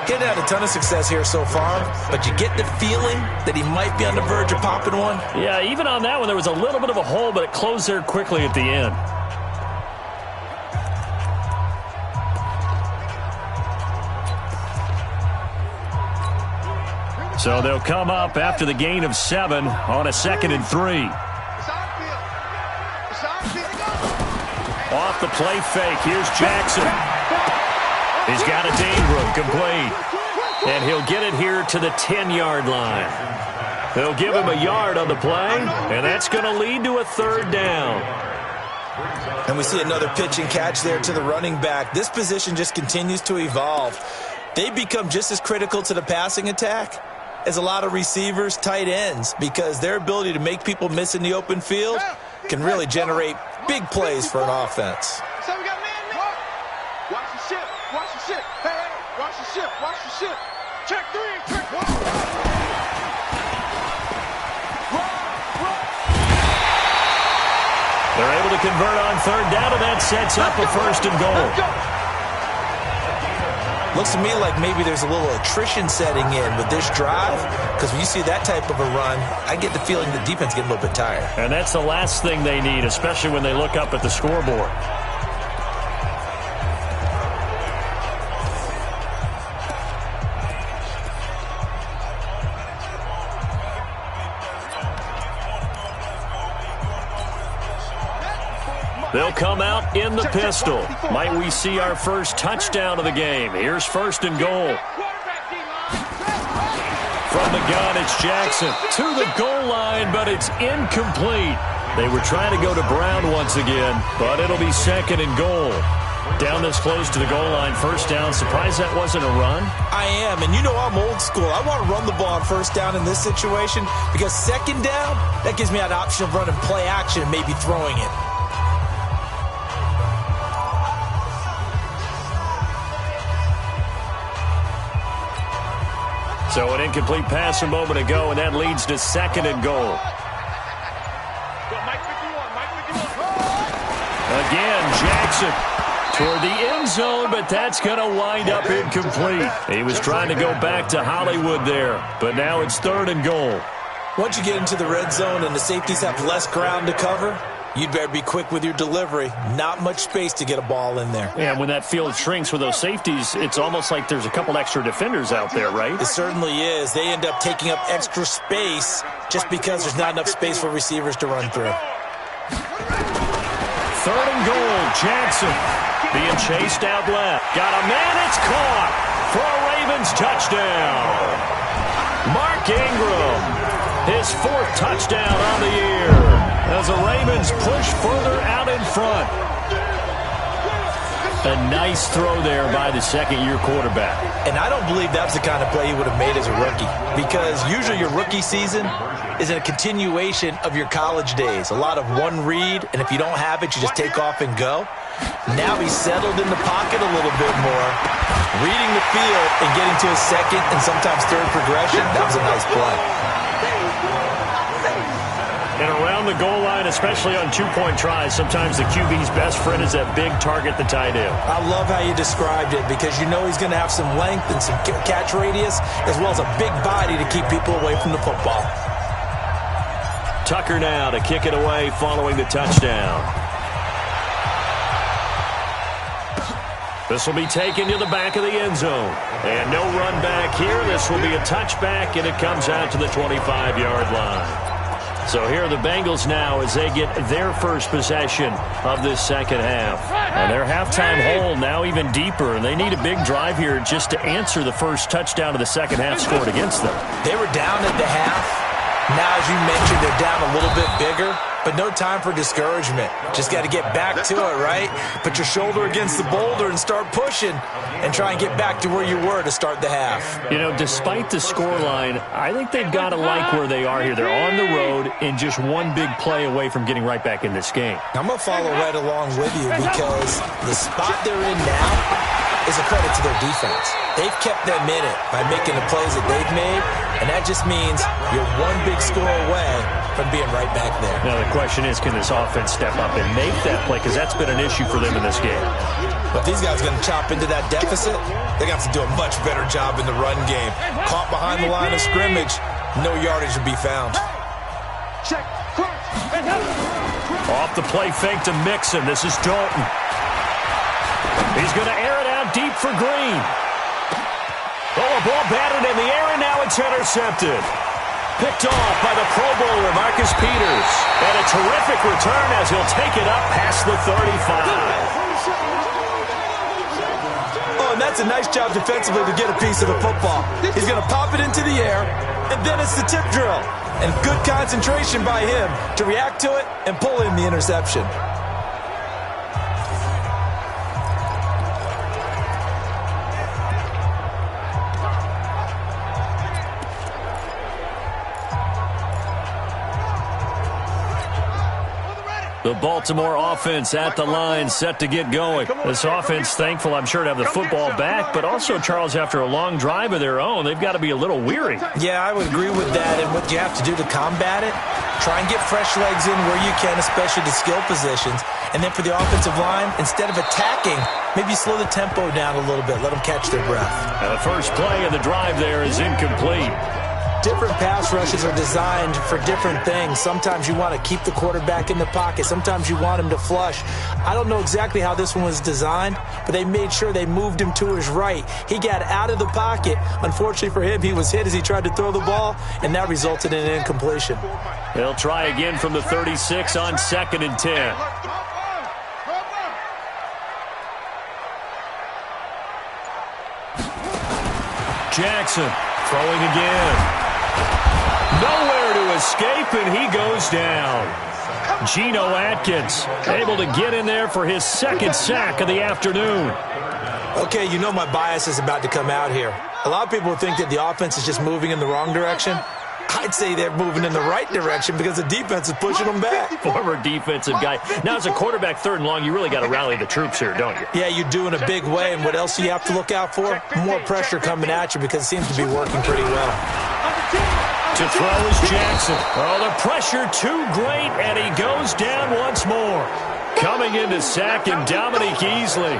Getting had a ton of success here so far, but you get the feeling that he might be on the verge of popping one. Yeah, even on that one, there was a little bit of a hole, but it closed there quickly at the end. So they'll come up after the gain of 7 on a 2nd and 3. Off the play fake. Here's Jackson. He's got it to Ingram, complete. And he'll get it here to the 10-yard line. They'll give him a yard on the play, and that's going to lead to a 3rd down. And we see another pitch and catch there to the running back. This position just continues to evolve. They become just as critical to the passing attack as a lot of receivers, tight ends, because their ability to make people miss in the open field can really generate big plays for an offense. So we got man. Watch the ship. Watch the ship. Hey, watch the ship. Watch the ship. Check 3. Check 1. They're able to convert on 3rd down, and that sets up a 1st and goal. Looks to me like maybe there's a little attrition setting in with this drive, because when you see that type of a run, I get the feeling the defense getting a little bit tired. And that's the last thing they need, especially when they look up at the scoreboard. They'll come out in the pistol. Might we see our first touchdown of the game? Here's 1st and goal. From the gun, it's Jackson to the goal line, but it's incomplete. They were trying to go to Brown once again, but it'll be 2nd and goal. Down this close to the goal line, 1st down. Surprised that wasn't a run? I am, and you know I'm old school. I want to run the ball on 1st down in this situation, because 2nd down, that gives me an option of running play action and maybe throwing it. So an incomplete pass a moment ago, and that leads to 2nd and goal. Again, Jackson toward the end zone, but that's going to wind up incomplete. He was trying to go back to Hollywood there, but now it's 3rd and goal. Once you get into the red zone and the safeties have less ground to cover, you'd better be quick with your delivery. Not much space to get a ball in there. Yeah, when that field shrinks with those safeties, it's almost like there's a couple extra defenders out there, right? It certainly is. They end up taking up extra space just because there's not enough space for receivers to run through. 3rd and goal, Jackson being chased out left. Got a man, it's caught for a Ravens touchdown. Mark Ingram, his 4th touchdown on the year, as the Ravens push further out in front. A nice throw there by the 2nd-year quarterback. And I don't believe that's the kind of play he would have made as a rookie, because usually your rookie season is a continuation of your college days. A lot of one read, and if you don't have it, you just take off and go. Now he's settled in the pocket a little bit more, reading the field and getting to his 2nd and sometimes 3rd progression. That was a nice play. And around the goal line, especially on 2-point tries, sometimes the QB's best friend is that big target, the tight end. I love how you described it, because you know he's going to have some length and some catch radius, as well as a big body to keep people away from the football. Tucker now to kick it away following the touchdown. This will be taken to the back of the end zone. And no run back here. This will be a touchback, and it comes out to the 25-yard line. So here are the Bengals now as they get their first possession of this 2nd half. And their halftime hole now even deeper, and they need a big drive here just to answer the first touchdown of the 2nd half scored against them. They were down at the half. Now, as you mentioned, they're down a little bit bigger, but no time for discouragement. Just got to get back to it, right? Put your shoulder against the boulder and start pushing and try and get back to where you were to start the half. You know, despite the scoreline, I think they've got to like where they are here. They're on the road and just one big play away from getting right back in this game. I'm going to follow right along with you, because the spot they're in now is a credit to their defense. They've kept them in it by making the plays that they've made, and that just means you're one big score away from being right back there. Now, the question is, can this offense step up and make that play? Because that's been an issue for them in this game. But these guys are going to chop into that deficit. They're going to have to do a much better job in the run game. Caught behind the line of scrimmage, no yardage to be found. Check. Off the play fake to Mixon. This is Dalton. He's going to air it out deep for Green. Oh, a ball batted in the air, and now it's intercepted. Picked off by the Pro Bowler, Marcus Peters. And a terrific return as he'll take it up past the 35. Oh, and that's a nice job defensively to get a piece of the football. He's going to pop it into the air, and then it's the tip drill. And good concentration by him to react to it and pull in the interception. The Baltimore offense at the line, set to get going. This offense, thankful, I'm sure, to have the football back, but also, Charles, after a long drive of their own, they've got to be a little weary. Yeah, I would agree with that, and what you have to do to combat it, try and get fresh legs in where you can, especially the skill positions. And then for the offensive line, instead of attacking, maybe slow the tempo down a little bit, let them catch their breath. And the first play of the drive there is incomplete. Different pass rushes are designed for different things. Sometimes you want to keep the quarterback in the pocket. Sometimes you want him to flush. I don't know exactly how this one was designed, but they made sure they moved him to his right. He got out of the pocket. Unfortunately for him, he was hit as he tried to throw the ball, and that resulted in an incompletion. They'll try again from the 36 on 2nd and 10. Jackson throwing again. Nowhere to escape, and he goes down. Geno Atkins able to get in there for his second sack of the afternoon. Okay, you know my bias is about to come out here. A lot of people think that the offense is just moving in the wrong direction. I'd say they're moving in the right direction because the defense is pushing them back. Former defensive guy. Now, as a quarterback, 3rd and long, you really got to rally the troops here, don't you? Yeah, you do in a big way. And what else do you have to look out for? More pressure coming at you because it seems to be working pretty well. To throw is Jackson. Oh, the pressure too great, and he goes down once more. Coming in to sack him, Dominique Easley.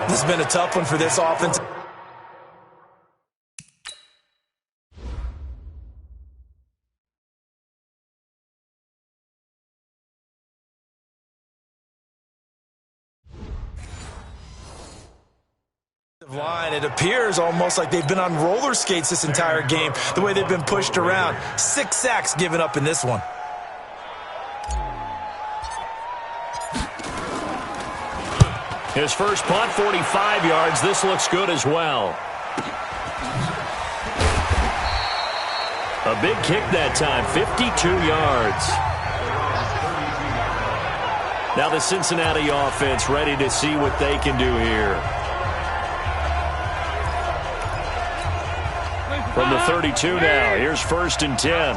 This has been a tough one for this offense. Line. It appears almost like they've been on roller skates this entire game, the way they've been pushed around. 6 sacks given up in this one. His first punt, 45 yards. This looks good as well. A big kick that time, 52 yards. Now the Cincinnati offense ready to see what they can do here. From the 32 now, here's 1st and 10.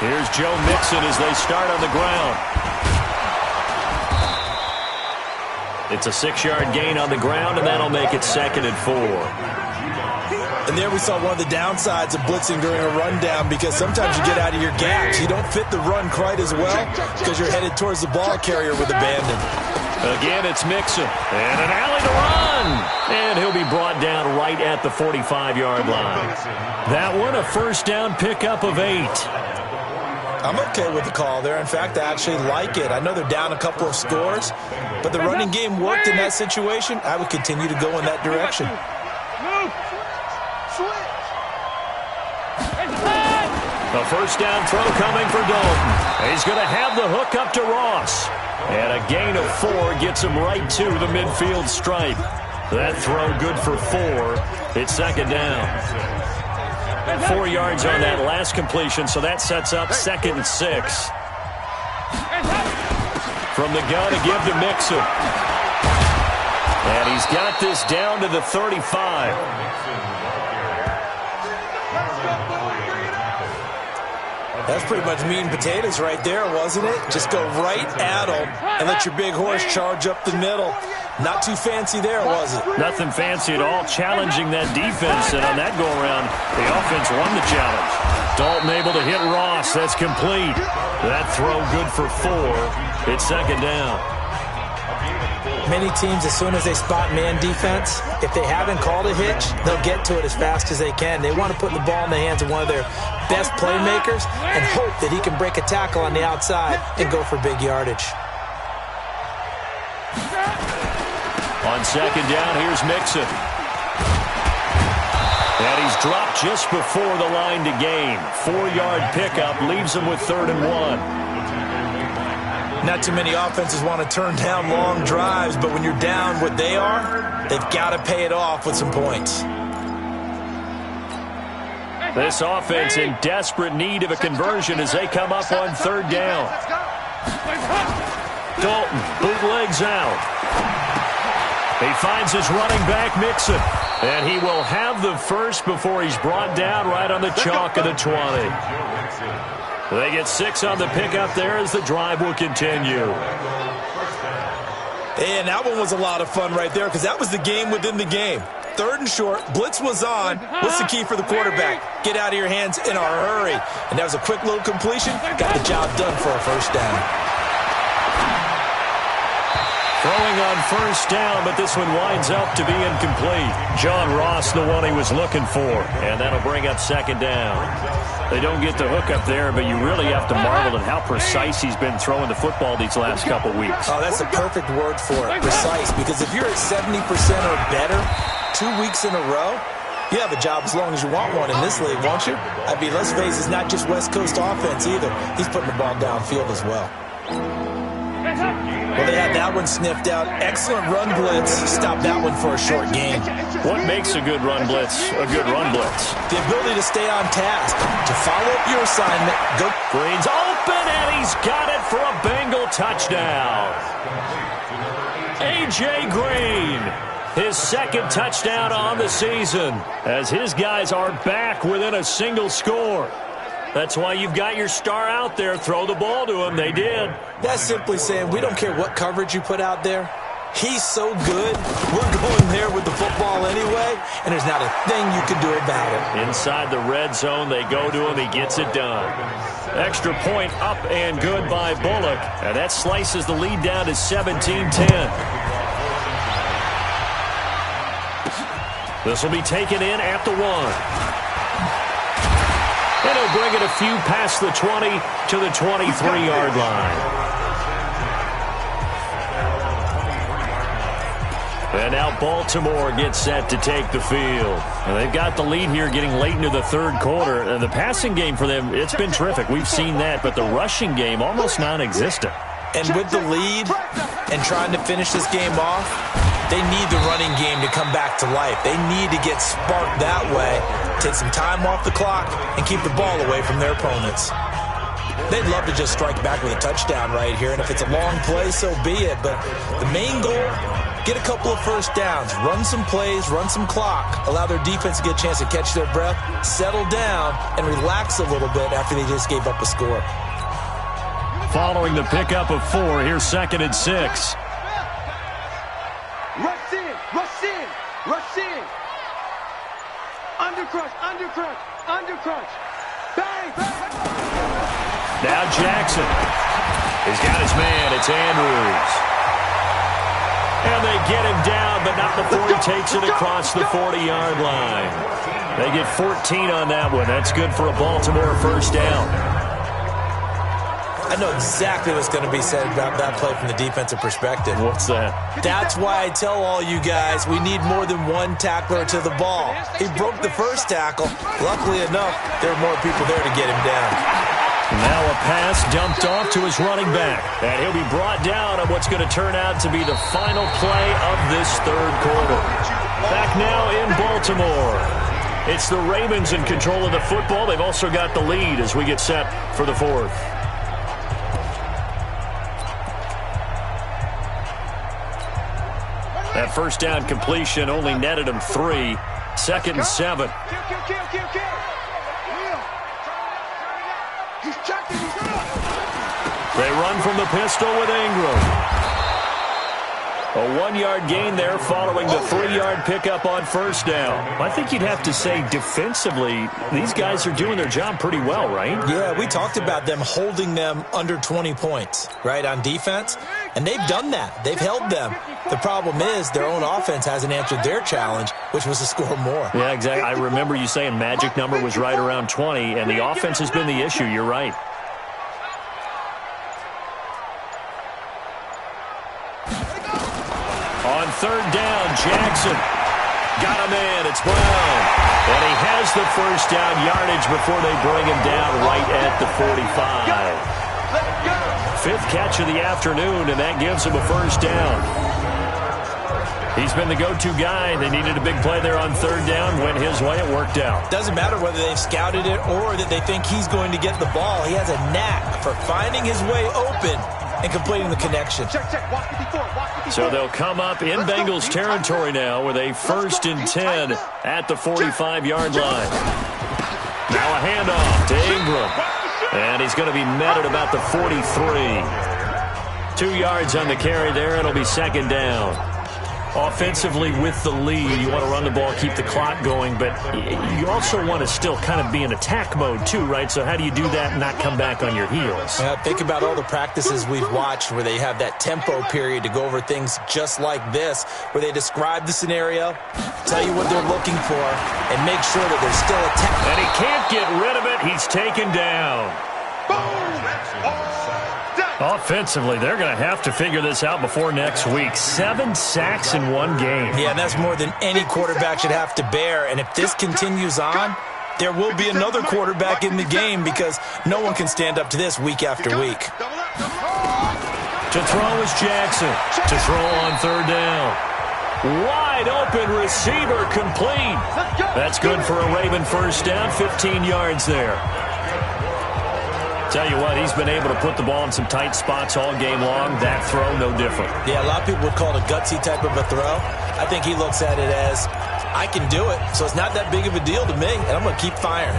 Here's Joe Mixon as they start on the ground. It's a 6-yard gain on the ground, and that'll make it 2nd and 4. And there we saw one of the downsides of blitzing during a rundown because sometimes you get out of your gaps. You don't fit the run quite as well because you're headed towards the ball carrier with abandon. Again, it's Mixon. And an alley to run. And he'll be brought down right at the 45-yard line. That one, a first down pickup of 8. I'm okay with the call there. In fact, I actually like it. I know they're down a couple of scores, but the running game worked in that situation. I would continue to go in that direction. A first down throw coming for Dalton. He's going to have the hook up to Ross. And a gain of 4 gets him right to the midfield stripe. That throw good for 4. It's 2nd down. 4 yards on that last completion, so that sets up 2nd and 6. From the gun to give to Mixon. And he's got this down to the 35. That's pretty much meat and potatoes right there, wasn't it? Just go right at them and let your big horse charge up the middle. Not too fancy there, was it? Nothing fancy at all, challenging that defense. And on that go-around, the offense won the challenge. Dalton able to hit Ross. That's complete. That throw good for 4. It's 2nd down. Many teams, as soon as they spot man defense, if they haven't called a hitch, they'll get to it as fast as they can. They want to put the ball in the hands of one of their best playmakers and hope that he can break a tackle on the outside and go for big yardage. On second down, here's Mixon. And he's dropped just before the line to gain. 4-yard pickup leaves him with 3rd and 1. Not too many offenses want to turn down long drives, but when you're down what they are, they've got to pay it off with some points. This offense in desperate need of a conversion as they come up on 3rd down. Dalton bootlegs out. He finds his running back, Mixon. And he will have the first before he's brought down right on the chalk of the 20. They get 6 on the pickup there as the drive will continue. And that one was a lot of fun right there because that was the game within the game. 3rd and short, blitz was on. What's the key for the quarterback? Get out of your hands in a hurry. And that was a quick little completion. Got the job done for a first down. Throwing on first down, but this one winds up to be incomplete. John Ross, the one he was looking for, and that'll bring up 2nd down. They don't get the hook up there, but you really have to marvel at how precise he's been throwing the football these last couple weeks. Oh, that's a perfect word for it, precise, because if you're at 70% or better 2 weeks in a row, you have a job as long as you want one in this league, won't you? I mean, let's face it, it's not just West Coast offense either. He's putting the ball downfield as well. Well, they had that one sniffed out. Excellent run blitz. Stop that one for a short gain. What makes a good run blitz a good run blitz? The ability to stay on task, to follow up your assignment. Go. Green's open, and he's got it for a Bengal touchdown. A.J. Green, his 2nd touchdown on the season, as his guys are back within a single score. That's why you've got your star out there. Throw the ball to him. They did. That's simply saying we don't care what coverage you put out there. He's so good. We're going there with the football anyway, and there's not a thing you can do about it. Inside the red zone, they go to him. He gets it done. Extra point up and good by Bullock. And that slices the lead down to 17-10. This will be taken in at the 1. And he'll bring it a few past the 20 to the 23-yard line. And now Baltimore gets set to take the field. And they've got the lead here getting late into the 3rd quarter. And the passing game for them, it's been terrific. We've seen that. But the rushing game, almost non-existent. And with the lead and trying to finish this game off, they need the running game to come back to life. They need to get sparked that way, take some time off the clock, and keep the ball away from their opponents. They'd love to just strike back with a touchdown right here, and if it's a long play, so be it. But the main goal, get a couple of first downs, run some plays, run some clock, allow their defense to get a chance to catch their breath, settle down, and relax a little bit after they just gave up a score. Following the pickup of 4, here's 2nd and 6. Rush in, rush in, rush in. Undercrush, undercrush, undercrush. Bang, bang. Now Jackson. He's got his man. It's Andrews. And they get him down, but not before he takes it across the 40-yard line. They get 14 on that one. That's good for a Baltimore first down. I know exactly what's going to be said about that play from the defensive perspective. What's that? That's why I tell all you guys we need more than one tackler to the ball. He broke the first tackle. Luckily enough, there were more people there to get him down. Now a pass dumped off to his running back. And he'll be brought down on what's going to turn out to be the final play of this 3rd quarter. Back now in Baltimore. It's the Ravens in control of the football. They've also got the lead as we get set for the 4th. That first down completion only netted him 3. 2nd and 7. They run from the pistol with Ingram. A 1-yard gain there following the 3-yard pickup on first down. I think you'd have to say defensively, these guys are doing their job pretty well, right? Yeah, we talked about them holding them under 20 points, right, on defense. And they've done that. They've held them. The problem is their own offense hasn't answered their challenge, which was to score more. Yeah, exactly. I remember you saying magic number was right around 20, and the offense has been the issue. You're right. On third down. Jackson got him in. It's Brown. And he has the first down yardage before they bring him down right at the 45. Fifth catch of the afternoon, and that gives him a first down. He's been the go-to guy. They needed a big play there on third down. Went his way. It worked out. Doesn't matter whether they've scouted it or that they think he's going to get the ball. He has a knack for finding his way open and completing the connection. So they'll come up in Bengals territory now with a 1st and 10 at the 45-yard line. Now a handoff to Ingram. And he's going to be met at about the 43. 2 yards on the carry there. It'll be second down. Offensively with the lead, you want to run the ball, keep the clock going, but you also want to still kind of be in attack mode too, right? So how do you do that and not come back on your heels? Think about all the practices we've watched where they have that tempo period to go over things just like this, where they describe the scenario, tell you what they're looking for, and make sure that they're still attacking. And he can't get rid of it. He's taken down. Offensively, they're going to have to figure this out before next week. 7 sacks in one game. Yeah, and that's more than any quarterback should have to bear. And if this continues on, there will be another quarterback in the game because no one can stand up to this week after week. To throw is Jackson. To throw on third down. Wide open receiver complete. That's good for a Raven first down. 15 yards there. Tell you what, he's been able to put the ball in some tight spots all game long. That throw, no different. Yeah, a lot of people would call it a gutsy type of a throw. I think he looks at it as, I can do it, so it's not that big of a deal to me, and I'm going to keep firing.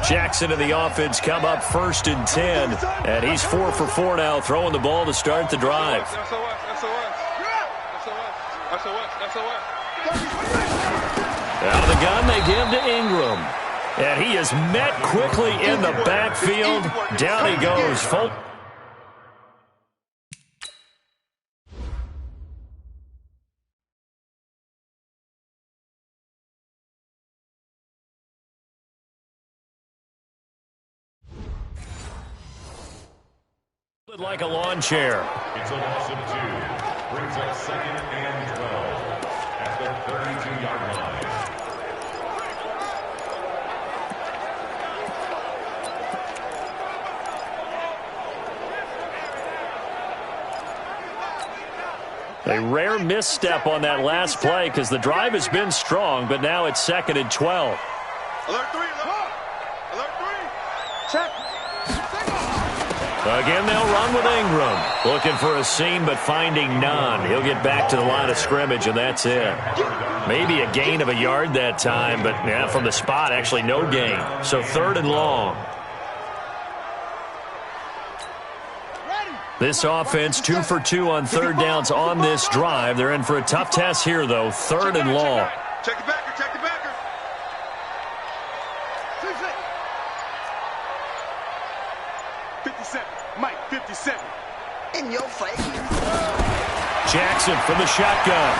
Jackson and the offense come up 1st and 10, and he's 4 for 4 now, throwing the ball to start the drive. Out of the gun, they give to Ingram. And he is met quickly in the backfield. Down he goes. Like a lawn chair. It's a loss of 2. Brings up 2nd and 12 at the 32-yard line. A rare misstep on that last play because the drive has been strong, but now it's 2nd and 12. Alert 3, alert 3. Check. Again, they'll run with Ingram. Looking for a seam, but finding none. He'll get back to the line of scrimmage, and that's it. Maybe a gain of a yard that time, but yeah, from the spot, actually no gain. So 3rd and long. This offense 2 for 2 on third downs on this drive. They're in for a tough test here, though. 3rd and long. Check the backer, check the backer. 57, Mike, 57. In your face. Jackson from the shotgun.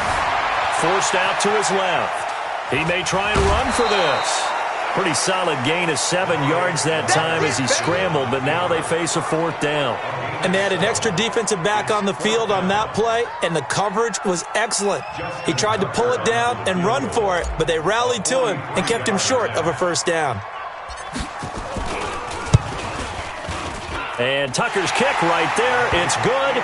Forced out to his left. He may try and run for this. Pretty solid gain of 7 yards that time as he scrambled, but now they face a 4th down. And they had an extra defensive back on the field on that play, and the coverage was excellent. He tried to pull it down and run for it, but they rallied to him and kept him short of a first down. And Tucker's kick right there. It's good.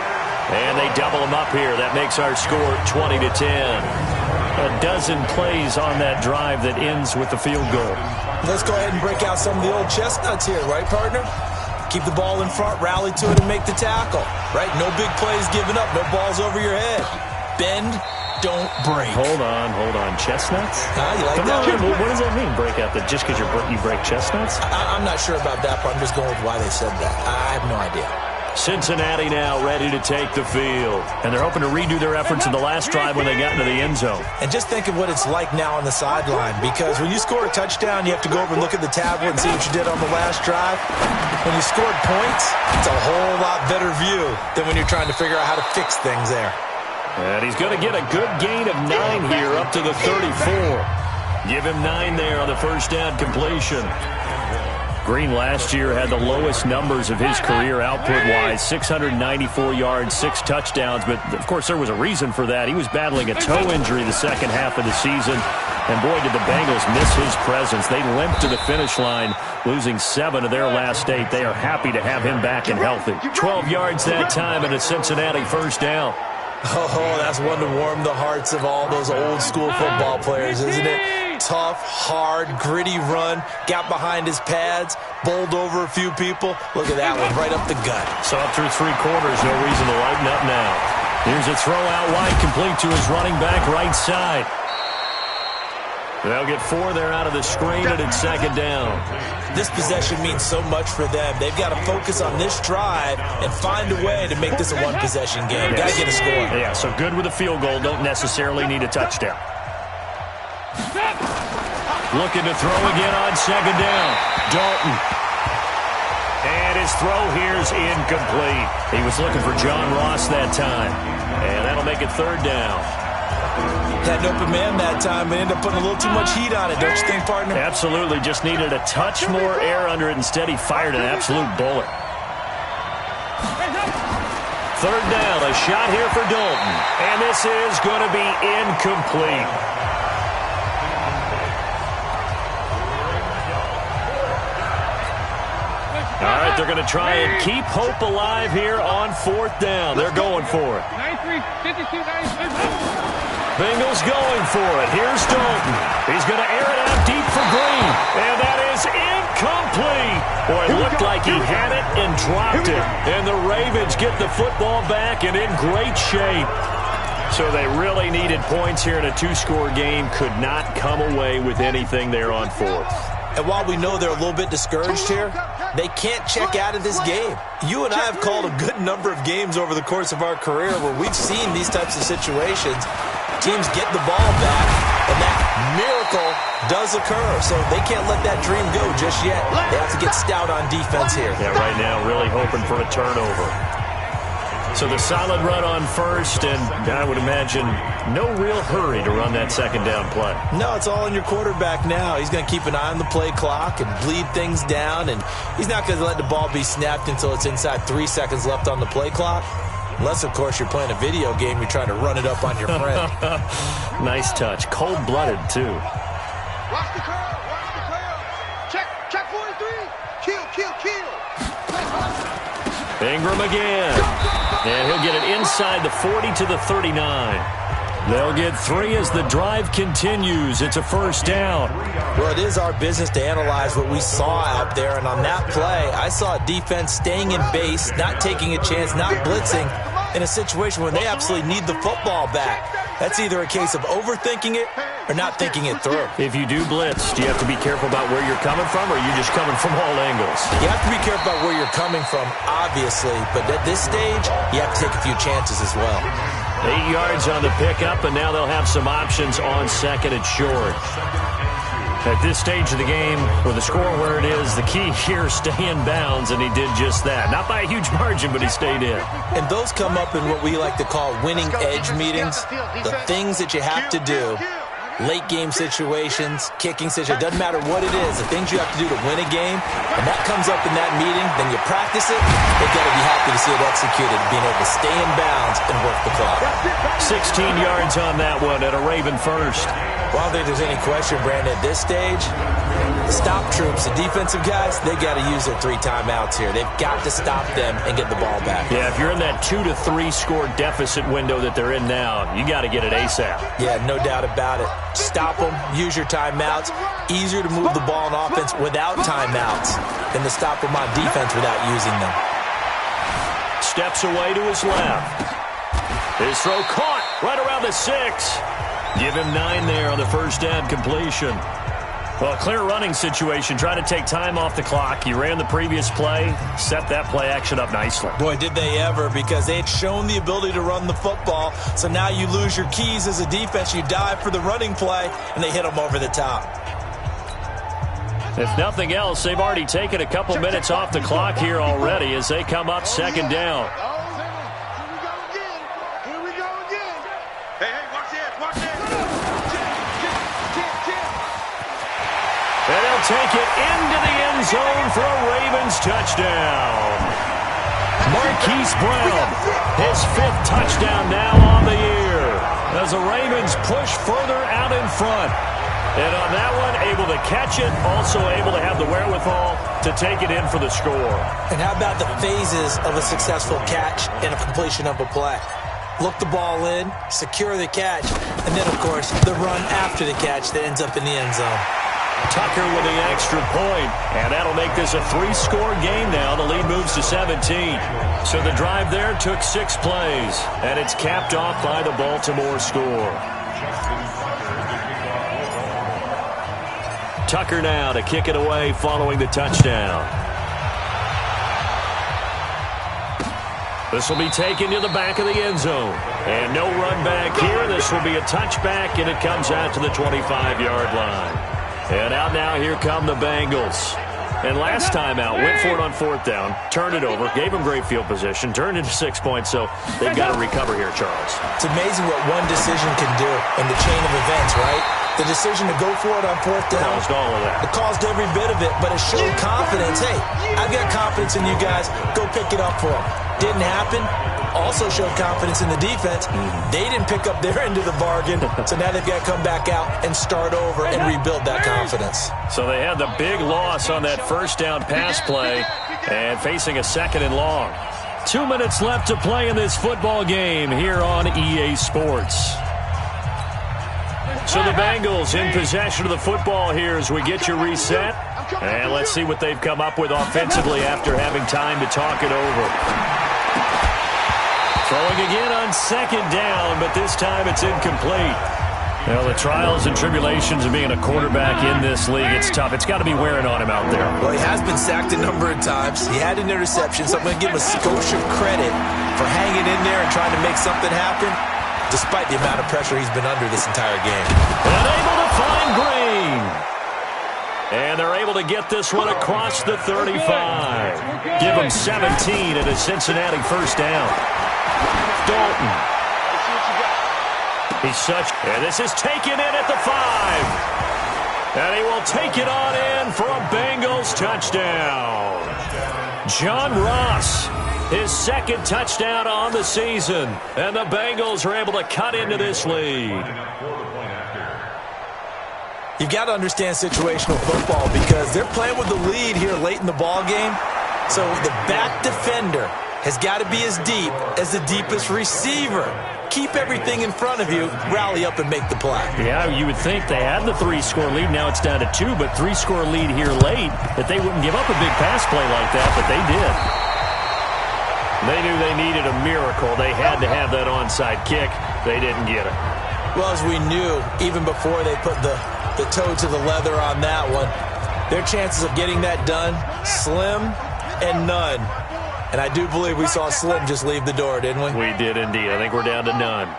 And they double him up here. That makes our score 20-10. A dozen plays on that drive that ends with the field goal. Let's go ahead and break out some of the old chestnuts here, right, partner? Keep the ball in front, rally to it, and make the tackle, right? No big plays given up, no balls over your head. Bend, don't break. Hold on. Chestnuts? You like Come that? on, what does that mean, break out? That just because you break chestnuts? I'm not sure about that, but I'm just going with why they said that. I have no idea. Cincinnati now ready to take the field. And they're hoping to redo their efforts in the last drive when they got into the end zone. And just think of what it's like now on the sideline, because when you score a touchdown, you have to go over and look at the tablet and see what you did on the last drive. When you scored points, it's a whole lot better view than when you're trying to figure out how to fix things there. And he's going to get a good gain of 9 here up to the 34. Give him 9 there on the first down completion. Green last year had the lowest numbers of his career output-wise, 694 yards, 6 touchdowns. But, of course, there was a reason for that. He was battling a toe injury the second half of the season. And, boy, did the Bengals miss his presence. They limped to the finish line, losing 7 of their last 8. They are happy to have him back and healthy. 12 yards that time and a Cincinnati first down. Oh, that's one to warm the hearts of all those old-school football players, isn't it? Tough, hard, gritty run, got behind his pads, bowled over a few people. Look at that one, right up the gut. So up through 3 quarters, no reason to lighten up now. Here's a throw out wide, complete to his running back right side. They'll get 4 there out of the screen, and it's second down. This possession means so much for them. They've got to focus on this drive and find a way to make this a one-possession game. Got to get a score. Yeah, so good with a field goal. Don't necessarily need a touchdown. Looking to throw again on second down. Dalton. And his throw here's incomplete. He was looking for John Ross that time. And that'll make it third down. Had an open man that time, but ended up putting a little too much heat on it, don't you think, partner? Absolutely. Just needed a touch more air under it. Instead, he fired an absolute bullet. Third down, a shot here for Dalton. And this is going to be incomplete. All right, they're going to try and keep hope alive here on 4th down. They're going for it. 93, 52, 93. Bengals going for it. Here's Dalton. He's going to air it out deep for Green. And that is incomplete. Boy, it looked like he had it and dropped it. And the Ravens get the football back and in great shape. So they really needed points here in a 2-score game. Could not come away with anything there on 4th. And while we know they're a little bit discouraged here, they can't check out of this game. You and I have called a good number of games over the course of our career where we've seen these types of situations. Teams get the ball back, and that miracle does occur. So they can't let that dream go just yet. They have to get stout on defense here. Yeah, right now really hoping for a turnover. So the solid run on first, and I would imagine no real hurry to run that second down play. No, it's all in your quarterback now. He's going to keep an eye on the play clock and bleed things down, and he's not going to let the ball be snapped until it's inside 3 seconds left on the play clock. Unless, of course, you're playing a video game, you're trying to run it up on your friend. Nice touch. Cold-blooded, too. Watch the curl, watch the curl. Check 43. Kill. Ingram again. And he'll get it inside the 40 to the 39. They'll get 3 as the drive continues. It's a first down. Well, it is our business to analyze what we saw out there. And on that play, I saw a defense staying in base, not taking a chance, not blitzing, in a situation where they absolutely need the football back. That's either a case of overthinking it or not thinking it through. If you do blitz, do you have to be careful about where you're coming from, or are you just coming from all angles? You have to be careful about where you're coming from, obviously. But at this stage, you have to take a few chances as well. 8 yards on the pickup, and now they'll have some options on second and short. At this stage of the game, with the score where it is, the key here, stay in bounds, and he did just that. Not by a huge margin, but he stayed in. And those come up in what we like to call winning edge meetings, the things that you have to do. Late game situations, kicking situations, doesn't matter what it is, the things you have to do to win a game, and that comes up in that meeting, then you practice it, they've got to be happy to see it executed, being able to stay in bounds and work the clock. 16 yards on that one at a Raven first. Well, I don't think there's any question, Brandon, at this stage, the stop troops, the defensive guys, they got to use their 3 timeouts here. They've got to stop them and get the ball back. Yeah, if you're in that 2 to 3 score deficit window that they're in now, you got to get it ASAP. Yeah, no doubt about it. Stop them, use your timeouts. Easier to move the ball on offense without timeouts than to stop them on defense without using them. Steps away to his left. His throw caught right around the 6. Give him 9 there on the first down completion. Well, clear running situation. Trying to take time off the clock. He ran the previous play, set that play action up nicely. Boy, did they ever, because they had shown the ability to run the football. So now you lose your keys as a defense. You dive for the running play, and they hit them over the top. If nothing else, they've already taken a couple minutes off the clock here already as they come up second down. Here we go again. Hey, watch this. And will take it into the end zone for a Ravens touchdown. Marquise Brown, his 5th touchdown now on the year, as the Ravens push further out in front. And on that one, able to catch it, also able to have the wherewithal to take it in for the score. And how about the phases of a successful catch and a completion of a play? Look the ball in, secure the catch, and then, of course, the run after the catch that ends up in the end zone. Tucker with the extra point, and that'll make this a 3-score game now. The lead moves to 17. So the drive there took 6 plays, and it's capped off by the Baltimore score. Tucker now to kick it away following the touchdown. This will be taken to the back of the end zone. And no run back here. This will be a touchback, and it comes out to the 25-yard line. And out now, here come the Bengals. And last time out, went for it on 4th down, turned it over, gave them great field position, turned into 6 points, so they've got to recover here, Charles. It's amazing what one decision can do in the chain of events, right? The decision to go for it on 4th down. Caused all of that. It caused every bit of it, but it showed confidence. Hey, I've got confidence in you guys. Go pick it up for them. Didn't happen. Also showed confidence in the defense. They didn't pick up their end of the bargain, so now they've got to come back out and start over and rebuild that confidence. So they had the big loss on that 1st down pass play and facing a 2nd and long. 2 minutes left to play in this football game here on EA Sports. So the Bengals in possession of the football here as we get you reset. And let's see what they've come up with offensively after having time to talk it over. Throwing again on 2nd down, but this time it's incomplete. Well, the trials and tribulations of being a quarterback in this league, it's tough. It's got to be wearing on him out there. Well, he has been sacked a number of times. He had an interception, so I'm going to give him a skosh of credit for hanging in there and trying to make something happen, despite the amount of pressure he's been under this entire game. And able to find Green. And they're able to get this one across the 35. Give him 17 at a Cincinnati 1st down. Dalton. And this is taken in at the 5. And he will take it on in for a Bengals touchdown. John Ross, his 2nd touchdown on the season. And the Bengals are able to cut into this lead. You've got to understand situational football because they're playing with the lead here late in the ball game. So the back defender has got to be as deep as the deepest receiver. Keep everything in front of you, rally up and make the play. Yeah, you would think they had the 3-score lead. Now it's down to 2, but 3-score lead here late, that they wouldn't give up a big pass play like that, but they did. They knew they needed a miracle. They had to have that onside kick. They didn't get it. Well, as we knew, even before they put the toe to the leather on that one, their chances of getting that done, slim and none. And I do believe we saw Slim just leave the door, didn't we? We did indeed. I think we're down to none.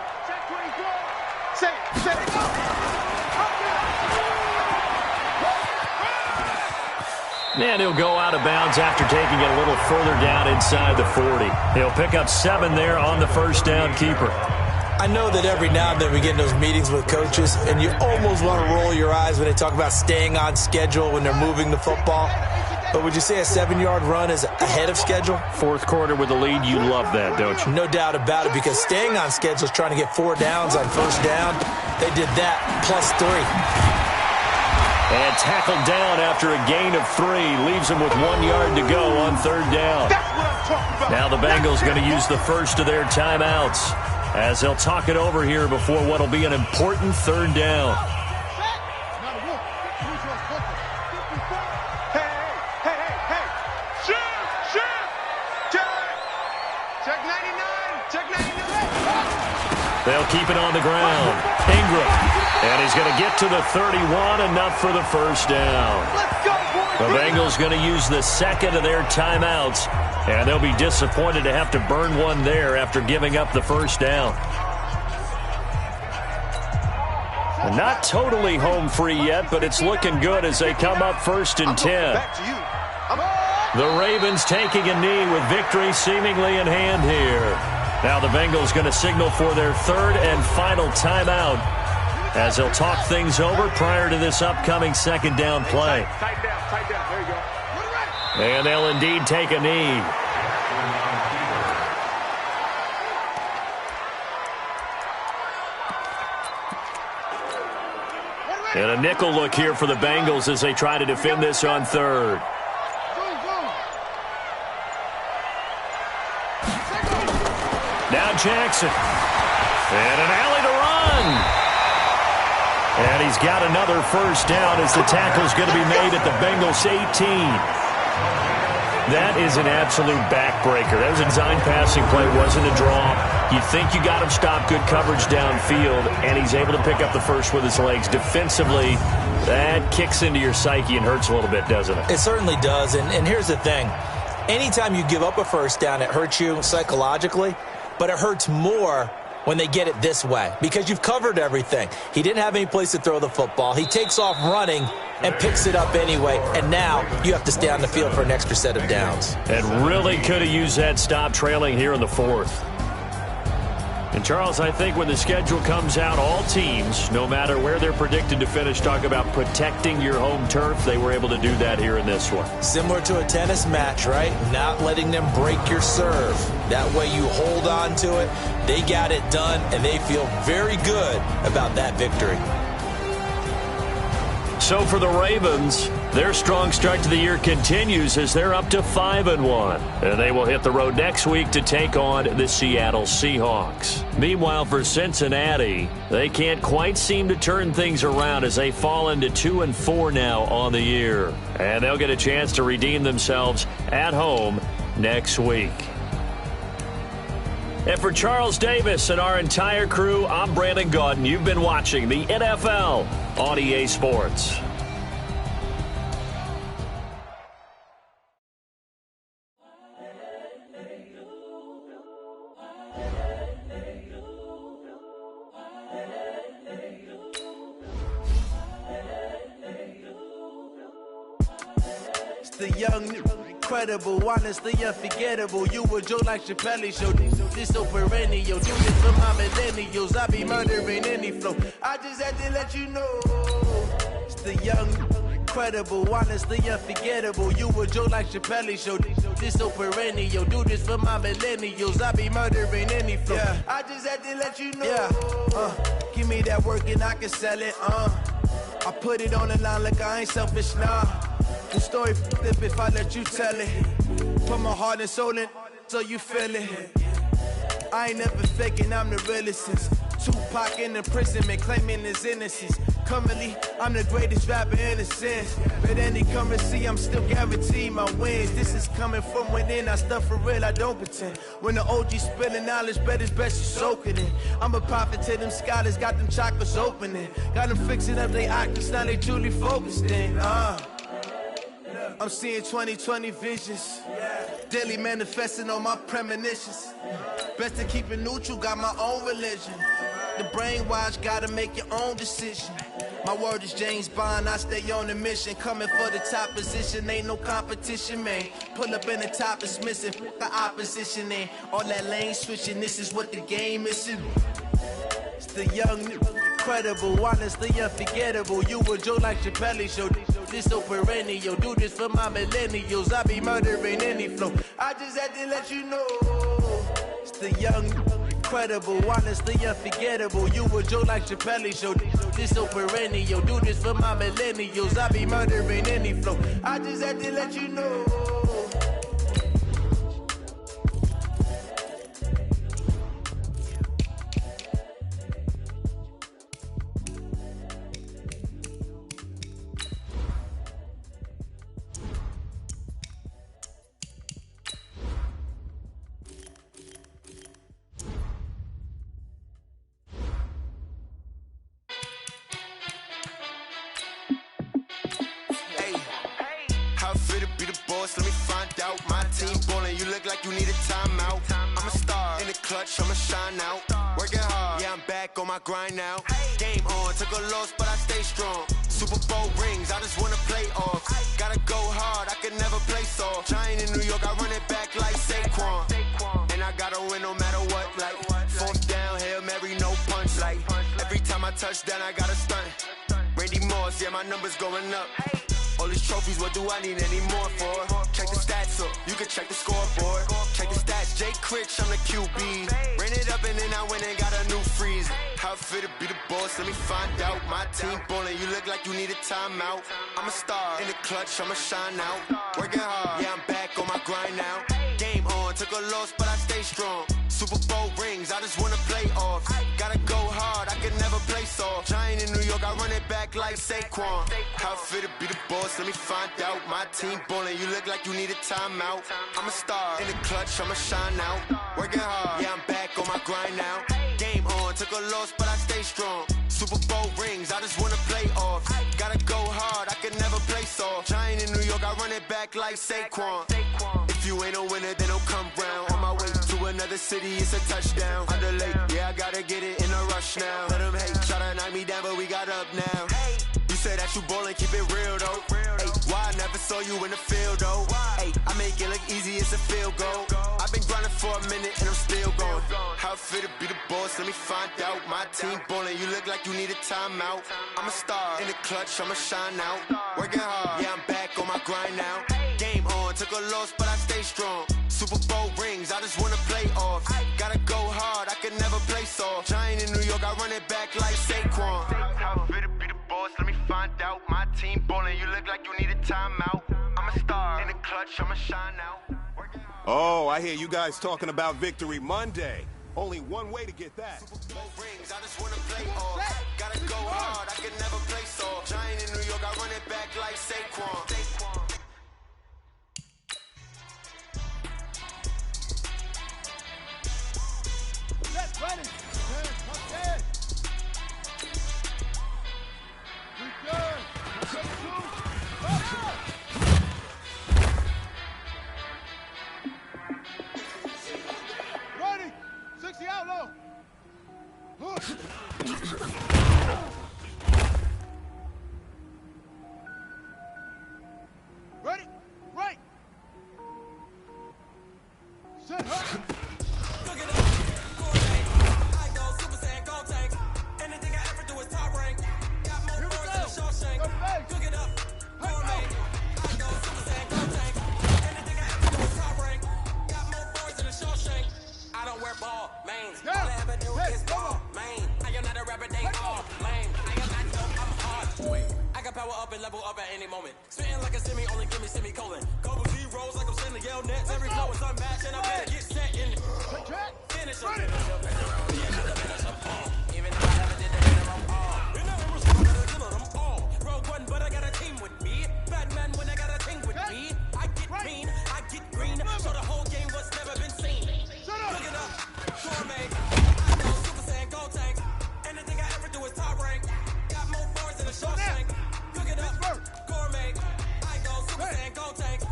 And he'll go out of bounds after taking it a little further down inside the 40. He'll pick up 7 there on the 1st down keeper. I know that every now and then we get in those meetings with coaches, and you almost want to roll your eyes when they talk about staying on schedule when they're moving the football. But would you say a 7-yard run is ahead of schedule? 4th quarter with the lead, you love that, don't you? No doubt about it, because staying on schedule is trying to get 4 downs on 1st down. They did that plus 3. And tackled down after a gain of 3. Leaves him with 1 yard to go on 3rd down. Now the Bengals going to use the first of their timeouts as they'll talk it over here before what will be an important 3rd down. They'll keep it on the ground. Ingram. And he's going to get to the 31, enough for the 1st down. The Bengals going to use the 2nd of their timeouts, and they'll be disappointed to have to burn one there after giving up the 1st down. And not totally home free yet, but it's looking good as they come up 1st and 10. The Ravens taking a knee with victory seemingly in hand here. Now the Bengals going to signal for their 3rd and final timeout as he'll talk things over prior to this upcoming second down play. Tight down. There you go. And they'll indeed take a knee. And a nickel look here for the Bengals as they try to defend this on third. Now Jackson. And an alley to run. And he's got another first down as the tackle's going to be made at the Bengals 18. That is an absolute backbreaker. That was a design passing play. Wasn't a draw. You'd think you got him stopped, good coverage downfield, and he's able to pick up the first with his legs. Defensively, that kicks into your psyche and hurts a little bit, doesn't it? It certainly does, and here's the thing. Anytime you give up a first down, it hurts you psychologically, but it hurts more when they get it this way because you've covered everything. He didn't have any place to throw the football. He takes off running and picks it up anyway, and now you have to stay on the field for an extra set of downs. And really could have used that stop trailing here in the fourth. And, Charles, I think when the schedule comes out, all teams, no matter where they're predicted to finish, talk about protecting your home turf. They were able to do that here in this one. Similar to a tennis match, right? Not letting them break your serve. That way you hold on to it. They got it done, and they feel very good about that victory. So for the Ravens, their strong start to the year continues as they're up to 5-1. And they will hit the road next week to take on the Seattle Seahawks. Meanwhile, for Cincinnati, they can't quite seem to turn things around as they fall into 2-4 now on the year. And they'll get a chance to redeem themselves at home next week. And for Charles Davis and our entire crew, I'm Brandon Gaudin. You've been watching the NFL on EA Sports. It's the young, incredible, honestly unforgettable. You a joke like Chappelle Show. This so perennial. Do this for my millennials. I be murdering any flow. I just had to let you know. It's the young, incredible, honestly unforgettable. You a joke like Chappelle Show. This so perennial. Do this for my millennials. I be murdering any flow. Yeah. I just had to let you know. Yeah. Give me that work and I can sell it. I put it on the line like I ain't selfish, nah. The story flip if I let you tell it. Put my heart and soul in so you feel it. I ain't never faking, I'm the realest since Tupac in imprisonment, claiming his innocence. Currently, I'm the greatest rapper in a sense. But any currency, I'm still guaranteed my wins. This is coming from within, I stuff for real, I don't pretend. When the OG spilling knowledge, bet it's best you soak it in. I'm a prophet to them scholars, got them chakras opening. Got them fixing up they octaves, now they truly focused in. I'm seeing 2020 visions. Daily manifesting on my premonitions. Best to keep it neutral, got my own religion. The brainwash, gotta make your own decision. My word is James Bond, I stay on a mission. Coming for the top position, ain't no competition, man. Pull up in the top, it's missing, the opposition in. All that lane switching, this is what the game is. It's the young, incredible, honestly unforgettable. You a joke like Chappelle Show. This so perennial. Do this for my millennials. I be murdering any flow. I just had to let you know. It's the young, incredible, honestly unforgettable. You a joke like Chappelle Show. This so perennial. Do this for my millennials. I be murdering any flow. I just had to let you know. Let me find out. My team ballin', you look like you need a timeout. I'm a star in the clutch, I'ma shine out. Working hard, yeah, I'm back on my grind now. Game on, took a loss, but I stay strong. Super Bowl rings, I just wanna play off. Gotta go hard, I can never play soft. Giant in New York, I run it back like Saquon. And I gotta win no matter what, like fourth down, Hail Mary, no punch. Like every time I my touchdown, I got a stunt. Randy Moss, yeah, my numbers going up. All these trophies, what do I need any more for? Check the stats up, you can check the scoreboard. Check the stats, Jake Critch, I'm the QB. Ran it up and then I went and got a new freeze. How it feel to be the boss, let me find out. My team ballin', you look like you need a timeout. I'm a star, in the clutch, I'ma shine out. Working hard, yeah, I'm back on my grind now. Game on, took a loss, but I stay strong. Super Bowl rings, I just wanna play off. Gotta go hard, I can never play soft. Giant in New York, I run it back like Saquon. How it feel to be the boss, let me find out. My team ballin', you look like you need a timeout. I'm a star, in the clutch, I'ma shine out. Working hard, yeah, I'm back on my grind now. Game on, took a loss, but I stay strong. Super Bowl rings, I just wanna play off. Gotta go hard, I can never play soft. Giant in New York, I run it back like Saquon. If you ain't a winner, then don't come round. On my way to another city, it's a touchdown. Underlay, yeah, I gotta get it in a rush now. Let them hate, try to knock me down, but we got up now. You say that you ballin', keep it real though. Hey, why I never saw you in the field though? Hey, I make it look easy, it's a field goal. I've been grinding for a minute and I'm still going. How it feel to be the boss, let me find out. My team ballin', you look like you need a timeout. I'm a star, in the clutch, I'ma shine out. Working hard, yeah, I'm back on my grind now. Game on, took a loss, but I stay strong. Super Bowl rings, I just wanna play off. Gotta go hard, I can never play soft. Giant in New York, I run it back like Saquon. How it feel to be the boss, let me find out. My team ballin', you look like you need a timeout. I'm a star, in the clutch, I'ma shine out. Oh, I hear you guys talking about Victory Monday. Only one way to get that. Super Bowl rings, I just wanna play off. Gotta go hard, I can never play soft. Giant in New York, I run it back like Saquon. Ready. Okay. We good. Ready. 60 out low. Ready. Right. Set her. Cook it up, gourmet. I go Super Saiyan, go tank. Anything I ever do is top rank. Got more boys than a Shawshank. I don't wear ball, mains. All I ever do is ball, main. I am not a rapper, they all lame. I am not dope, I'm hard. I got power up and level up at any moment. Spitting like a semi, only give me semicolon. Couple zeros like I'm sending yell nets. Every flow is unmatched and I better get set in. Finish them. Even if I never did the minimum all. You never responded to them all. Rogue One, but I got a team with me. Batman when I got a team with me. I get mean, I get green. So the whole game was never been seen. Look it up, gourmet. I go Super Saiyan, go tank. Anything I ever do is top rank. Got more bars than a Shawshank. Cook it up, gourmet. I go Super Saiyan, go tank.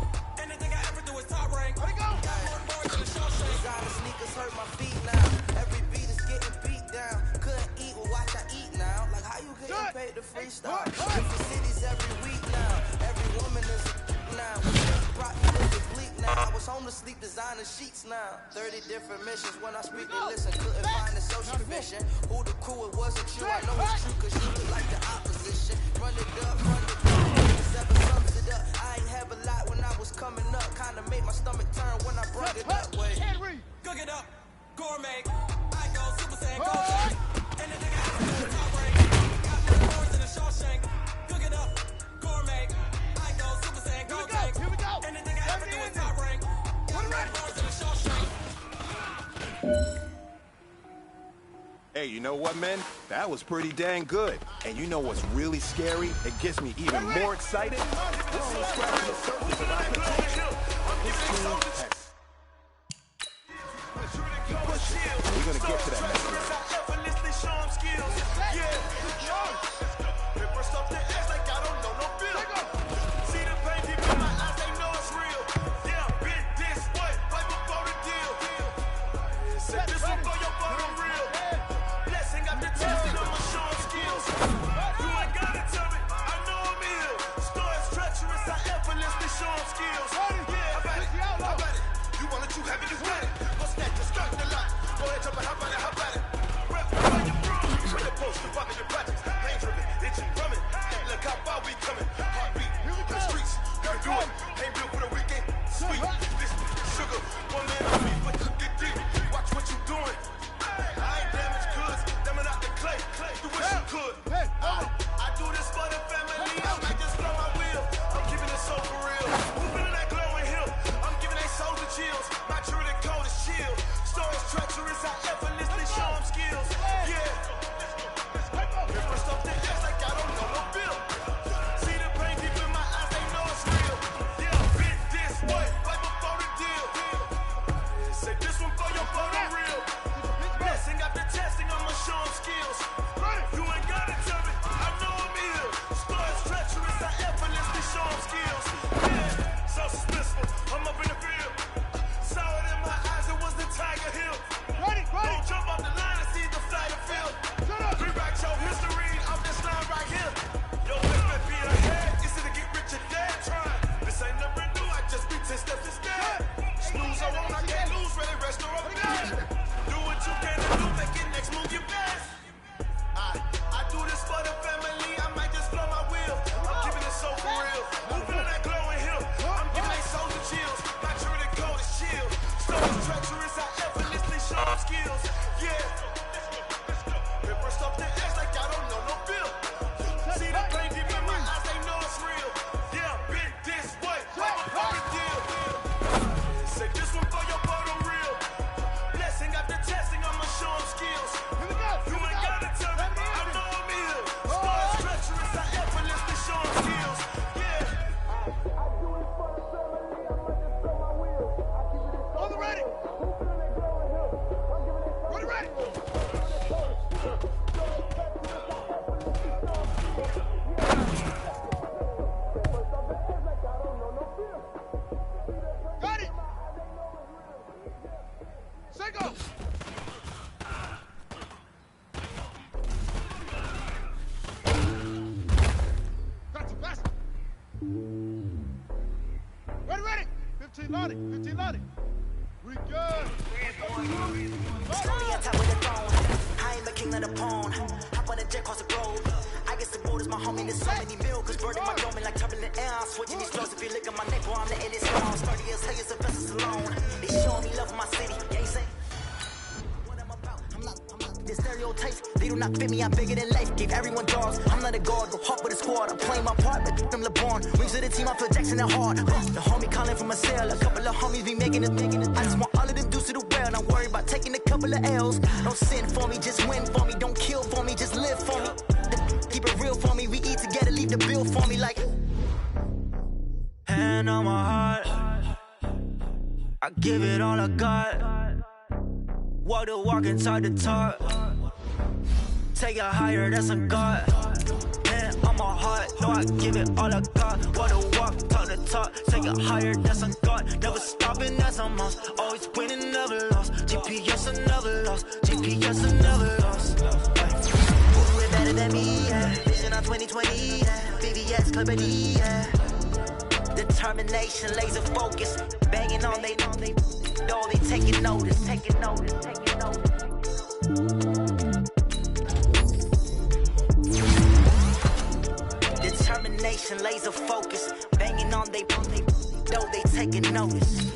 Anything I ever do is top rank. Got more bars than a Shawshank. Designer sneakers hurt my feet now. Every beat is getting beat down. Couldn't eat, well watch I eat now. Like how you getting paid to freestyle? Different cities every week now. Every woman is a now. Brought me to bleak now. I was home to sleep, designing sheets now. 30 different missions. When I speak, they listen. Couldn't find the social vision. Who the crew, it wasn't you. I know it's true, cause you look like the opposition. Run it up, run it up. Seven sums it up. I ain't have a lot when I was coming up. Kinda made my stomach turn when I brought it up. Wait. Cook it up, gourmet. I go Super Saiyan, go tank. Anything I ever do is top rank. Got more boards than a Shawshank. Cook it up, gourmet. I go Super Saiyan, go tank. Anything I ever do is top rank. Got more boards than a Shawshank. Hey, you know what, men? That was pretty dang good. And you know what's really scary? It gets me even more excited. This is scratching the surface of our potential. This team has... We're gonna get to that next week. With the post, fucking your projects. Pain driven, itching, drumming. Look how far we coming. Heartbeat, in the streets. Gotta do it. Ain't built for the weekend. Sweet, this sugar. One man on me, but you get deep. Watch what you doing. I ain't damaged goods. Damn out the clay. You wish you could. I do this for the family. I might just blow my wheel. I'm keeping it so for real. Moving in that glowing hill. I'm giving they souls the chills. My true the cold is chill. Stories treacherous. I effortlessly show them skills. Yeah. First off the ass like I don't know no bill. See the pain deep in my eyes, they know it's real. Yeah, bit this way, right before the deal. Say this one for your photo real. Blessing after testing, I'ma show them skills. You ain't gotta tell me, I know I'm ill. Stories treacherous, I effortlessly show them skills. Yeah, so suspenseful, I'm up in the field. Saw it in my eyes, it was the Tiger Hill. Don't jump off the line and see the flight of field. Rewrite your history off this line right here. Your best be ahead, it's to get rich or dead trying. This ain't never new, I just be 10 steps instead. Snooze I won't, I can't lose, ready, rest or I'm dead. Do what you can to do, make it next move your best. I do this for the family, I might just blow my wheel. I'm keeping it so for real. Moving in that glowing hill, I'm giving they souls the chills. My true the cold is chill. Stories treacherous, I effortlessly show them skills. Yeah. First off the ass like I don't know no bill. See the pain deep in my eyes, they know it's real. Yeah, been this way, right before the deal. Say this one for your photo real. Blessing after testing, I'ma show them skills. You ain't gotta tell me, I know I'm ill. Stories treacherous, I effortlessly show them skills. Yeah. On the ready. Ready. Got it. Single. Got you fast. Ready. 15 loading. We good. Slowly on top of the throne. I ain't the king of the pawn. Hop on the jet across the globe. I guess the board is my homie. There's so many milk. Cause burning my dome like turbulent air. I'm switching these clothes. If you look at my neck, boy, I'm letting it strong. 30 years, hell, it's a vessel alone. They showing me love for my city. Yeah, you say? What I'm about. I'm not. The stereotypes, they do not fit me. I'm bigger than life. Gave everyone dogs. I'm not a guard. Go hop with a squad. I'm playing my part. Like them LeBron. Wings of the team. I feel Jackson and hard. The homie calling from a cell. A couple of homies be making it. I just want all of them dudes to do well. Not worry about taking a couple of L's. Don't sin for me, just win for me. Don't kill for me, just live for me. Keep it real for me. We eat together, leave the bill for me like. Hand on my heart. I give it all I got. Walk the walk and talk the talk. Take it higher, that's a God. Hand on my heart, no, I give it all I got. Walk the walk, talk the talk. Take it higher, that's a God. Never stopping, that's a must. Always winning, never lost. GPS, I never lost. GPS, I never lost. Who is better than me? Yeah. Vision on 2020. Yeah. VVS, Clippity. Yeah. Determination, laser focus. Banging on they know they taking notice. Determination, laser focus. Banging on they know they taking notice.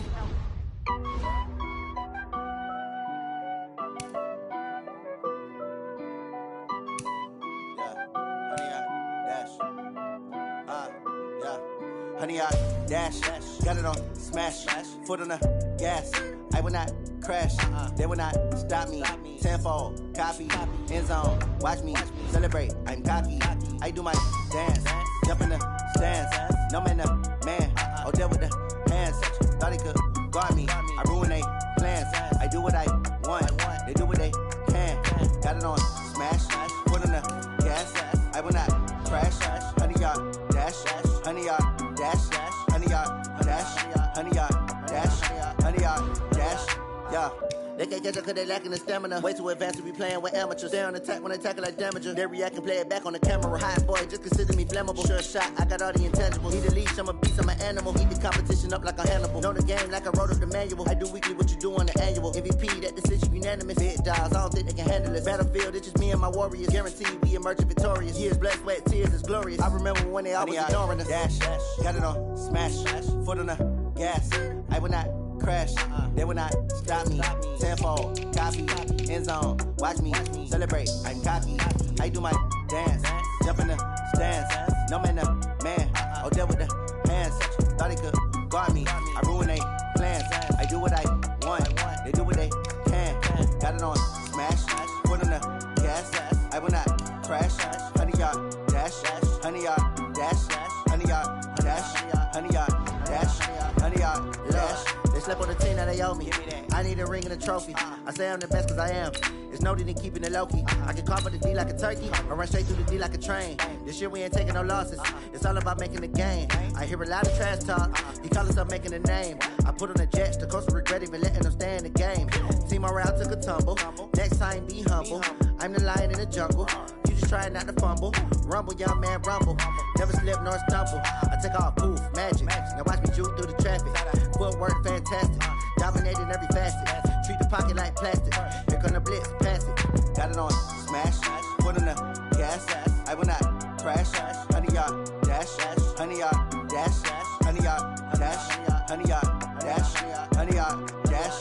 Honey, I dash, got it on smash, foot on the gas. I will not crash, they will not stop me. Tenfold, copy, end zone, watch me celebrate. I'm cocky, I do my dance, jump in the stands. No man, man, oh there with the hands. Thought he could guard me, I ruin they plans. I do what I want, they do what they can. Got it on smash, foot on the gas. I will not crash, honey, y'all dash, honey, y'all. Honey, y'all dash, honey, y'all dash, honey, y'all dash, yeah. They can't catch up cause they lacking the stamina. Way too advanced to be playing with amateurs. Stay on attack when I tackle like damager. They react and play it back on the camera. Hot boy, just consider me flammable. Sure shot, I got all the intangibles. Need a leash, I'm a beast, I'm an animal. Eat the competition up like a Hannibal. Know the game like I wrote up the manual. I do weekly what you do on the annual. MVP, that decision unanimous. unanimous. Big dogs, I don't think they can handle us. Battlefield, it's just me and my warriors. Guaranteed we emerging victorious. Years, blood, sweat, tears is glorious. I remember when they always ignoring us. Dash, got it on, smash, foot on the gas. I will not crash, they will not stop me. Tenfold, copy, end zone, watch me celebrate. I'm cocky, I do my dance, jump in the stands. No man, the man, oh, deal with the hands. Thought he could guard me, I ruin they plans. I do what I want, they do what they can. Got it on, smash, foot on the gas. I will not crash, 100-yard dash, 100-yard dash, 100-yard dash, 100-yard dash, 100-yard dash. They slept on the team that they owe me. I need a ring and a trophy. I say I'm the best cause I am. It's noted in keeping it low-key. I can carve up the D like a turkey or run straight through the D like a train. This year we ain't taking no losses. It's all about making the game. I hear a lot of trash talk. He call himself making a name. I put on the Jets. The coach will regret even letting them stay in the game. Team morale took a tumble. Next time be humble. I'm the lion in the jungle. You just try not to fumble. Rumble, young man, rumble. Never slip nor stumble. I take off, poof, magic. Now watch me juke through the traffic. Footwork fantastic. Dominating every facet. Treat the pocket like plastic. Here come the blitz, pass it. Got it on, smash. Foot on the gas. I will not crash. 100-yard dash. 100-yard dash. 100-yard dash. 100-yard dash. 100-yard dash.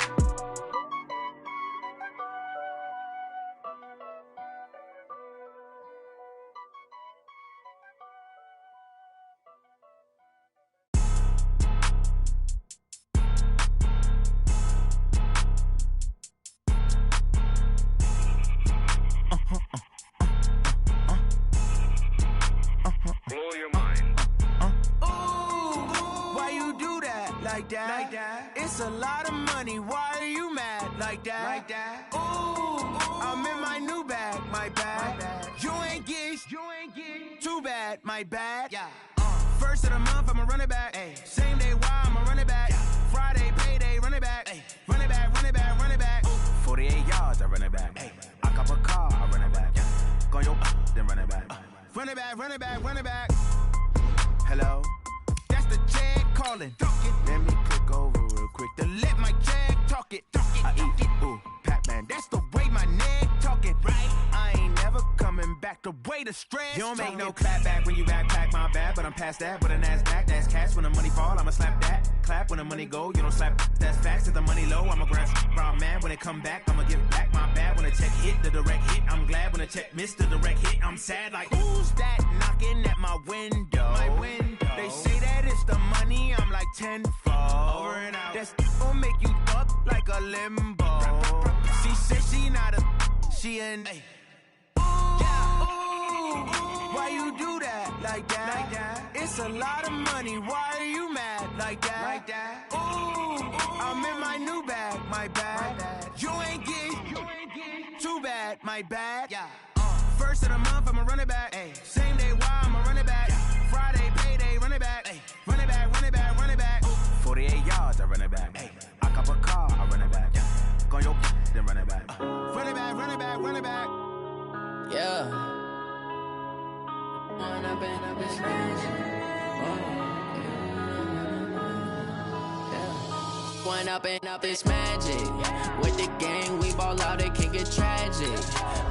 Blow your mind. Why you do that like that? It's a lot of money. Why are you mad like that? Ooh, I'm in my new bag, my bad. You ain't get too bad, my bad. First of the month, I'ma run it back. Same day, why I'ma run it back. Friday, payday, run it back. Run it back, run it back, run it back. 48 yards, I run it back. I cop a car, I run it back. Go your then run it back. Run it back, run it back, run it back. Hello? That's the jag calling. Let me click over real quick to let my jag talk it. I eat it, ooh, Pac-Man. That's the way my neck talking. Right? I ain't never coming back the way the stress. You don't make no clap back when you backpack, my bad. But I'm past that with a NASDAQ. That's cash when the money fall, I'ma slap that. Clap when the money go, you don't slap. That's facts. If the money low, I'ma grab brown man. When it come back, I'ma give back my bad. When the check hit, the direct hit, I'm glad. When the check missed the direct hit, I'm sad. Like, who's that knocking at my window? My window. They say that it's the money, I'm like tenfold. Over and out. That's gon' make you up like a limbo. She said she not a, she an. Why you do that like that? It's a lot of money. Why are you mad like that? Ooh, I'm in my new bag, my bad. You ain't get too bad, my bad. First of the month, I'ma run it back. Same day, why I'ma run it back. Friday, payday, run it back. Run it back, run it back, run it back. 48 yards, I run it back. I cop a car, I run it back. Go your then run it back. Run it back, run it back, run it back. Yeah. When I've been up this When up and up it's magic. With the gang, we ball out, it can get tragic.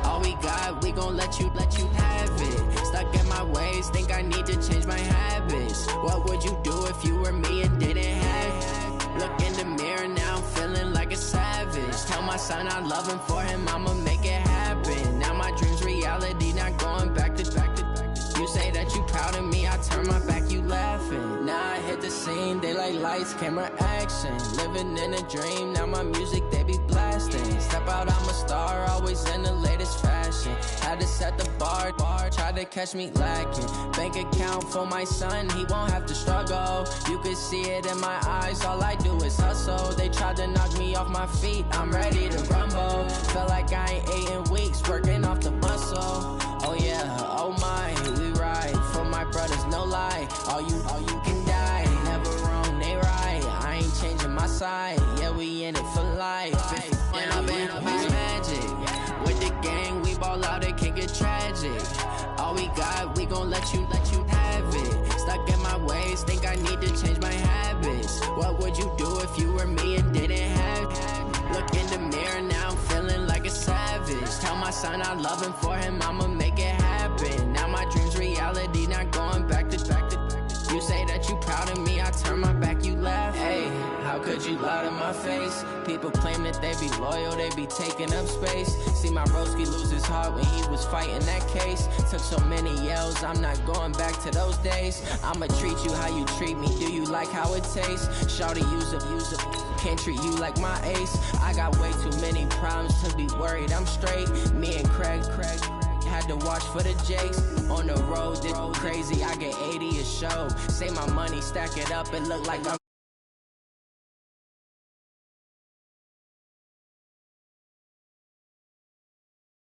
All we got, we gon' let you have it. Stuck in my ways, think I need to change my habits. What would you do if you were me and didn't have it? Look in the mirror, now I'm feeling like a savage. Tell my son I love him, for him I'ma make it happen. Now my dream's reality, not going back to. You say that you proud of me, I turn my back, you laughing. Now I hit the scene, they like lights, camera, action. Living in a dream, now my music, they be blasting. Step out, I'm a star, always in the latest fashion. Had to set the bar, try to catch me lacking. Bank account for my son, he won't have to struggle. You can see it in my eyes, all I do is hustle. They tried to knock me off my feet, I'm ready to rumble. Felt like I ain't ate in weeks, working off the muscle. Oh yeah, oh my, we ride for my brothers, no lie. All you can die, never wrong, they right. I ain't changing my side, yeah, we in it for life. When I've been up it's magic. With the gang, we ball out, it can get tragic. All we got, we gon' let you have it. Stuck in my ways, think I need to change my habits. What would you do if you were me and didn't have it? Look in the mirror, now I'm feeling son, I love him for him, I'ma make it happen. Now my dream's reality, not going back to. You say that you proud of me, I turn my back, you laugh. Hey, how could you lie to my face? People claim that they be loyal, they be taking up space. See my broski lose his heart when he was fighting that case. Took so many yells, I'm not going back to those days. I'ma treat you how you treat me, do you like how it tastes? Shawty, use up, can't treat you like my ace. I got way too many problems to be worried, I'm straight. Me and Craig had to watch for the Jakes. On the road, this crazy, I get 80 a show. Say my money, stack it up, it look like I'm